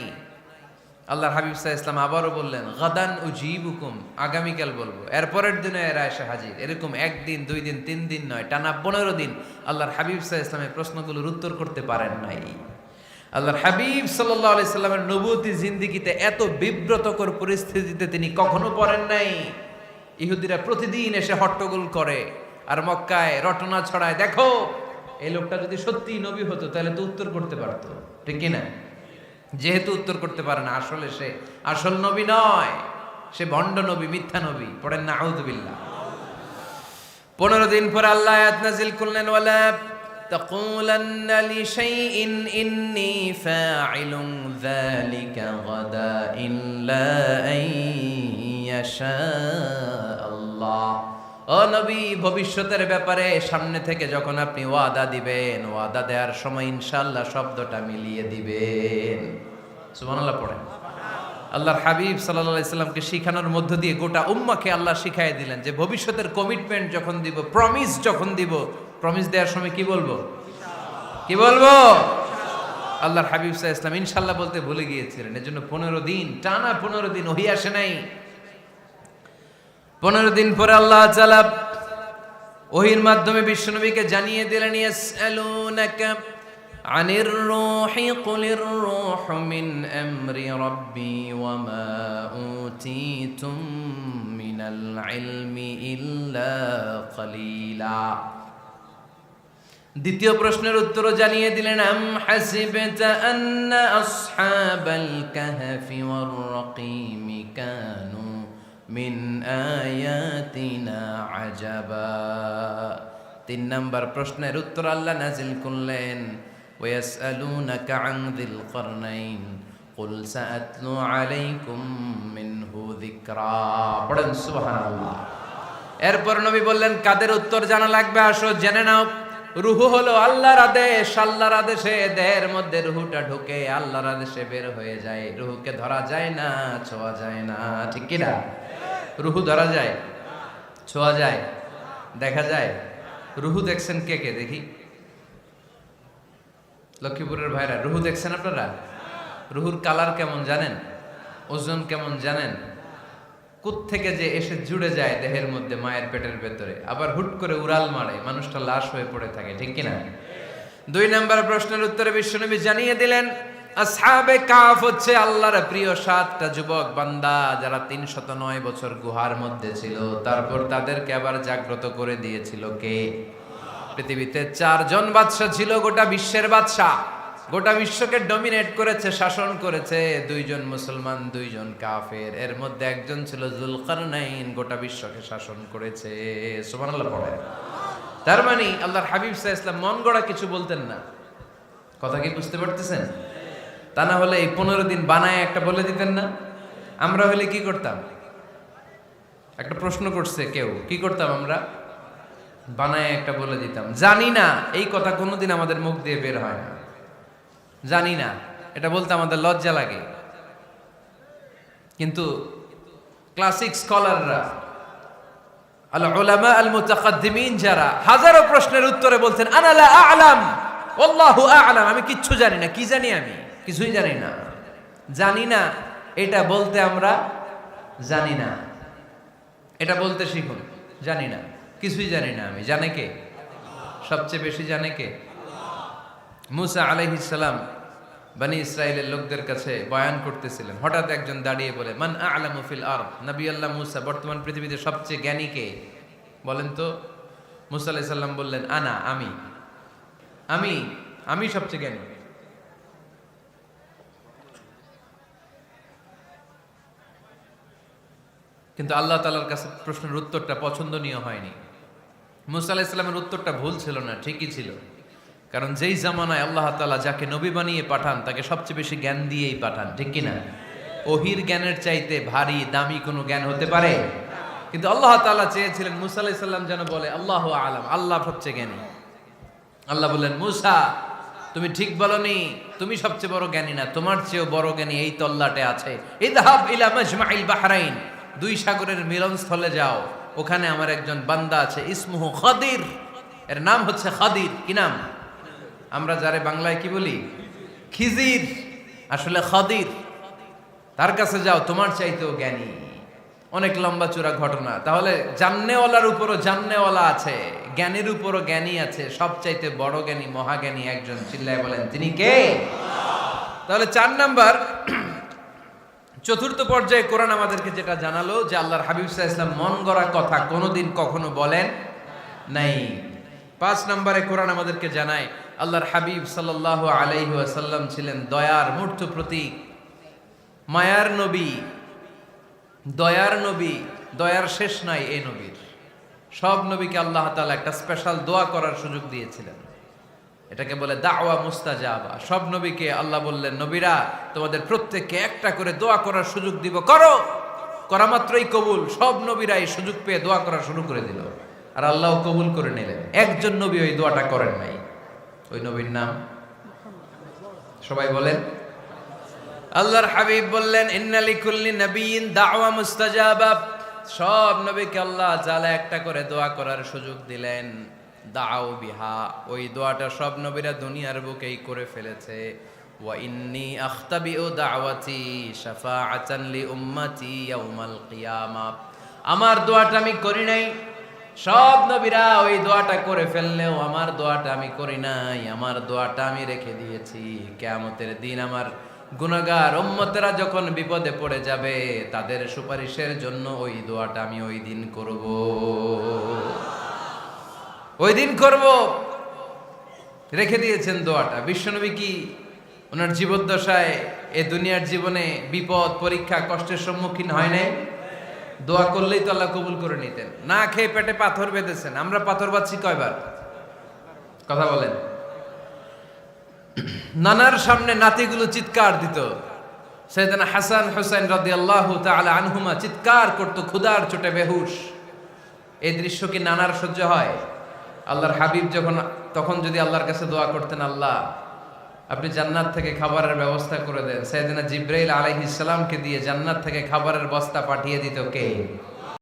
আল্লাহর হাবিব সাল্লাল্লাহু আলাইহি ওয়াসাল্লাম আবারও বললেন, গাদান উজিবুকুম, আগামীকাল বলবো। এর পরের দিনে এরা এসে হাজির। এরকম একদিন, দুই দিন, তিন দিন নয়, টানা 15 দিন আল্লাহর হাবিব সাল্লাল্লাহু আলাইহি ওয়াসাল্লামের প্রশ্নগুলোর উত্তর করতে পারেন নাই। আল্লাহর হাবিব সাল্লাল্লাহু আলাইহি সাল্লামের নবুয়তি জিন্দেগিতে এত বিব্রতকর পরিস্থিতিতে তিনি কখনো পড়েন নাই। ইহুদিরা প্রতিদিন এসে হট্টগোল করে আর মক্কায় রটনা ছড়ায়, দেখো এই লোকটা যদি সত্যি নবী হতো তাহলে তো উত্তর করতে পারতো, ঠিক কিনা? যেহেতু উত্তর করতে পারে না, আসলে সে আসল নবী নয়, সে ভণ্ড নবী, মিথ্যা নবী। পড়েন না আউযুবিল্লাহ। 15 দিন পর আল্লাহ আয়াত নাযিল করলেন, ওয়ালা তাকুলান্না লিশাইইন ইন্নী ফাইলুন যালিকা গাদা ইল্লা আইয়াশা আল্লাহ। ও নবী, ভবিষ্যতের ব্যাপারে সামনে থেকে যখন আপনি ওয়াদা দিবেন, ওয়াদা দেওয়ার সময় ইনশাআল্লাহ শব্দটা মিলিয়ে দিবেন। সুবহানাল্লাহ পড়েন। আল্লাহর হাবিব সাল্লাল্লাহু আলাইহি সাল্লামকে শিখানোর মধ্য দিয়ে গোটা উম্মাহকে আল্লাহ শিখাইয়ে দিলেন যে ভবিষ্যতের কমিটমেন্ট যখন দিব, প্রমিস যখন দিব, প্রমিস দেওয়ার সময় কি বলবো? কি বলবো? আল্লাহর হাবিব সাল্লাল্লাহু আলাইহি সাল্লাম ইনশাআল্লাহ বলতে ভুলে গিয়েছিলেন। এজন্য 15 দিন, টানা 15 দিন ওহী আসে নাই। 15 দিন পরে আল্লাহ তাআলা ওহীর মাধ্যমে বিশ্বনবীকে জানিয়ে দিলেন, ইয়াসআলুনাকা আনির রূহি কুলির রূহু মিন আমরি রাব্বি ওয়া মা উতীতুম মিনাল ইলমি ইল্লা কলিলা। দ্বিতীয় প্রশ্নের উত্তরও জানিয়ে দিলেন, আম হাসিবতা আন্না আসহাবাল কাহফি ওয়ার রাকিমি কানু মিন আয়াতিনা আজাবা। 3 নাম্বার প্রশ্নের উত্তর আল্লাহ নাজিল করলেন, ওয়াসআলুনাকা আন যিল কারনাইন কুল সাআতলু আলাইকুম মিনহু যিকরা। পড়েন সুবহানাল্লাহ। এরপর নবী বললেন, কাদের উত্তর জানা লাগবে, আসো জেনে নাও। রুহু হলো আল্লাহর আদেশ, আল্লাহর আদেশে দেহের মধ্যে রুহুটা ঢুকে আল্লাহর আদেশে বের হয়ে যায়। রুহুকে ধরা যায় না, ছোঁয়া যায় না, ঠিক কি না? রুহু ধরা যায়, ছোঁয়া যায়, দেখা যায়? রুহু দেখছেন কে কে দেখি? লক্ষ্মীপুরের ভাইরা রুহু দেখছেন আপনারা? রুহুর কালার কেমন জানেন? ওজন কেমন জানেন? কোত্থেকে যে এসে জুড়ে যায় দেহের মধ্যে, মায়ের পেটের ভেতরে, আবার হুট করে উড়াল মারে, মানুষটা লাশ হয়ে পড়ে থাকে, ঠিক কিনা? 2 নম্বর প্রশ্নের উত্তরে বিশ্বনবী জানিয়ে দিলেন, আসহাবে কাফ হচ্ছে আল্লাহর প্রিয় 7টা যুবক বান্দা, যারা 309 বছর গুহার মধ্যে ছিল। তারপর তাদেরকে আবার জাগ্রত করে দিয়েছিল কে? পৃথিবীতে 4 জন বাদশা ছিল, গোটা বিশ্বের বাদশা, গোটা বিশ্বকে ডমিনেট করেছে, শাসন করেছে। 2 জন মুসলমান, 2 জন কাফের, এর মধ্যে একজন ছিল যুলকারনাইন, গোটা বিশ্বকে শাসন করেছে। সুবহানাল্লাহ পড়ে। তার মানে আল্লাহর হাবিব সাল্লাল্লাহু আলাইহি ওয়াসাল্লাম মন গড়া কিছু বলতেন না। কথা কি বুঝতে পারতেছেন? তা না হলে এই 15 দিন বানায় একটা বলে দিতেন না? আমরা হলে কি করতাম? একটা প্রশ্ন করছে কেউ, কি করতাম আমরা? বানায় একটা বলে দিতাম। জানি না, এই কথা কোনোদিন আমাদের মুখ দিয়ে বের হয় না। জানি না, এটা বলতে আমাদের লজ্জা লাগে। কিন্তু ক্লাসিক স্কলাররা, আল উলামা আল মুতাকাদ্দিমিন, যারা হাজারো প্রশ্নের উত্তরে বলছেন আনা লা আ'লাম ওয়াল্লাহু আ'লাম, আমি কিচ্ছু জানি না। কি জানি? আমি কিছুই জানি না। জানি না এটা বলতে আমরা জানি না, এটা বলতে শিখুন। জানি না, কিছুই জানি না আমি। জানে কে? সবচেয়ে বেশি জানে কে? মুসা আলাইহিস সালাম বনি ইসরাইলের লোকদের কাছে বয়ান করতেছিলেন। হঠাৎ একজন দাঁড়িয়ে বলে, মান আ'লামু ফিল আরদ। নবী আল্লাহ মুসা, বর্তমান পৃথিবীতে সবচেয়ে জ্ঞানী কে বলেন তো? মুসা আলাইহিস সালাম বললেন, আনা, আমি আমি আমি সবচেয়ে জ্ঞানী। কিন্তু আল্লাহ তাআলার কাছে প্রশ্নের উত্তরটা পছন্দনীয় হয়নি। মুসা আলাইহিস সালামের উত্তরটা ভুল ছিল না, ঠিকই ছিল। কারণ যেই জামানায় আল্লাহ তাআলা যাকে নবী বানিয়ে পাঠান, তাকে সবচেয়ে বেশি জ্ঞান দিয়েই পাঠান, ঠিক কিনা? ওহির জ্ঞানের চাইতে ভারী দামি কোনো জ্ঞান হতে পারে? কিন্তু আল্লাহ তাআলা চেয়েছিলেন মুসা আলাইহিস সালাম যেন বলে আল্লাহু আ'লাম, আল্লাহ সবচেয়ে জ্ঞানী। আল্লাহ বললেন, মুসা তুমি ঠিক বলনি, তুমি সবচেয়ে বড় জ্ঞানী না, তোমার চেয়েও বড় জ্ঞানী এই তল্লাটে আছে। ইযহাব ইলা মাজমাইল বাহরাইন, 2 সাগরের মিলনস্থলে যাও, ওখানে আমার একজন বান্দা আছে, ইসমুহু খাদির, এর নাম হচ্ছে খাদির। কি নাম? আমরা যারে বাংলায় কি বলি? খিজির, আসলে খাদির। তার কাছে যাও, তোমার চাইতেও জ্ঞানী। অনেক লম্বা চূড়া ঘটনা। তাহলে জান্নেওয়ালার উপরও জান্নেওয়ালা আছে, জ্ঞানীর উপরও জ্ঞানী আছে। সবচাইতে বড় জ্ঞানী, মহাজ্ঞানী একজন, চিল্লায় বলেন তিনি কে? তাহলে 4 নাম্বার, চতুর্থ পর্যায়ে কোরআন আমাদেরকে যেটা জানালো যে আল্লাহর হাবিব সাল্লাল্লাহু আলাইহি ওয়াসাল্লাম মন গড়া কথা কোনোদিন কখনো বলেন নাই। 5 নম্বরে কোরআন আমাদেরকে জানায় আল্লাহর হাবিব সাল্লাল্লাহু আলাইহি ওয়াসাল্লাম ছিলেন দয়ার মূর্ত প্রতীক, মায়ার নবী, দয়ার নবী। দয়ার শেষ নাই এই নবীর। সব নবীকে আল্লাহ তাআলা একটা স্পেশাল দোয়া করার সুযোগ দিয়েছিলেন, এটাকে বলে দাওয়া মুস্তাজাবা। সব নবীকে আল্লাহ বললেন, নবীরা তোমাদের প্রত্যেককে একটা করে দোয়া করার সুযোগ দিব, করো। করা মাত্রই কবুল। সব নবীরা এই সুযোগ পেয়ে দোয়া করা শুরু করে দিল, আর আল্লাহ কবুল করে নিলেন। একজন নবী ওই দোয়াটা করেন নাই। ওই নবীর নাম সবাই বলেন। আল্লাহর হাবিব বললেন, ইন্না লিকুল্লি নাবিয়্যিন দাওয়া মুস্তাজাবা। সব নবীকে আল্লাহ তাআলা একটা করে দোয়া করার সুযোগ দিলেন। দাও বিহা, ওই দোয়াটা সব নবীরা দুনিয়ার বুকেই করে ফেলেছে। ওয়া ইন্নী আখতাবিউ দাওয়াতি শাফাআতান লি উম্মতি ইয়াউমাল কিয়ামা। আমার দোয়াটা আমি করি নাই, সব নবীরা ওই দোয়াটা করে ফেললেও আমার দোয়াটা আমি করি নাই। আমার দোয়াটা আমি রেখে দিয়েছি কিয়ামতের দিন আমার গুনাহগার উম্মতেরা যখন বিপদে পড়ে যাবে, তাদের সুপারিশের জন্য ওই দোয়াটা আমি ওই দিন করব, ওই দিন করব। রেখে দিয়েছেন দোয়াটা। বিশ্বনবী কি ওনার জীবদ্দশায় এ দুনিয়ার জীবনে বিপদ, পরীক্ষা, কষ্টের সম্মুখীন হয় নাই? দোয়া করলেই তো আল্লাহ কবুল করে নিতেন। না খেয়ে পেটে পাথর বেঁধেছেন, আমরা পাথর বাঁধছি কয়বার? কথা বলেন। নানার সামনে নাতিগুলো চিৎকার দিত, সাইয়েদনা হাসান হুসাইন রাদিয়াল্লাহু তাআলা আনহুমা চিৎকার করত ক্ষুধার চোটে বেহুশ। এই দৃশ্য কি নানার সহ্য হয়? আল্লাহর হাবিব তখন যদি আল্লাহর কাছে দোয়া করতেন, আল্লাহ আপনি জান্নাত থেকে খাবারের ব্যবস্থা করে দেন, সাইয়েদনা জিবরাইল আলাইহিস সালামকে দিয়ে জান্নাত থেকে খাবারের বস্তা পাঠিয়ে দিত কে?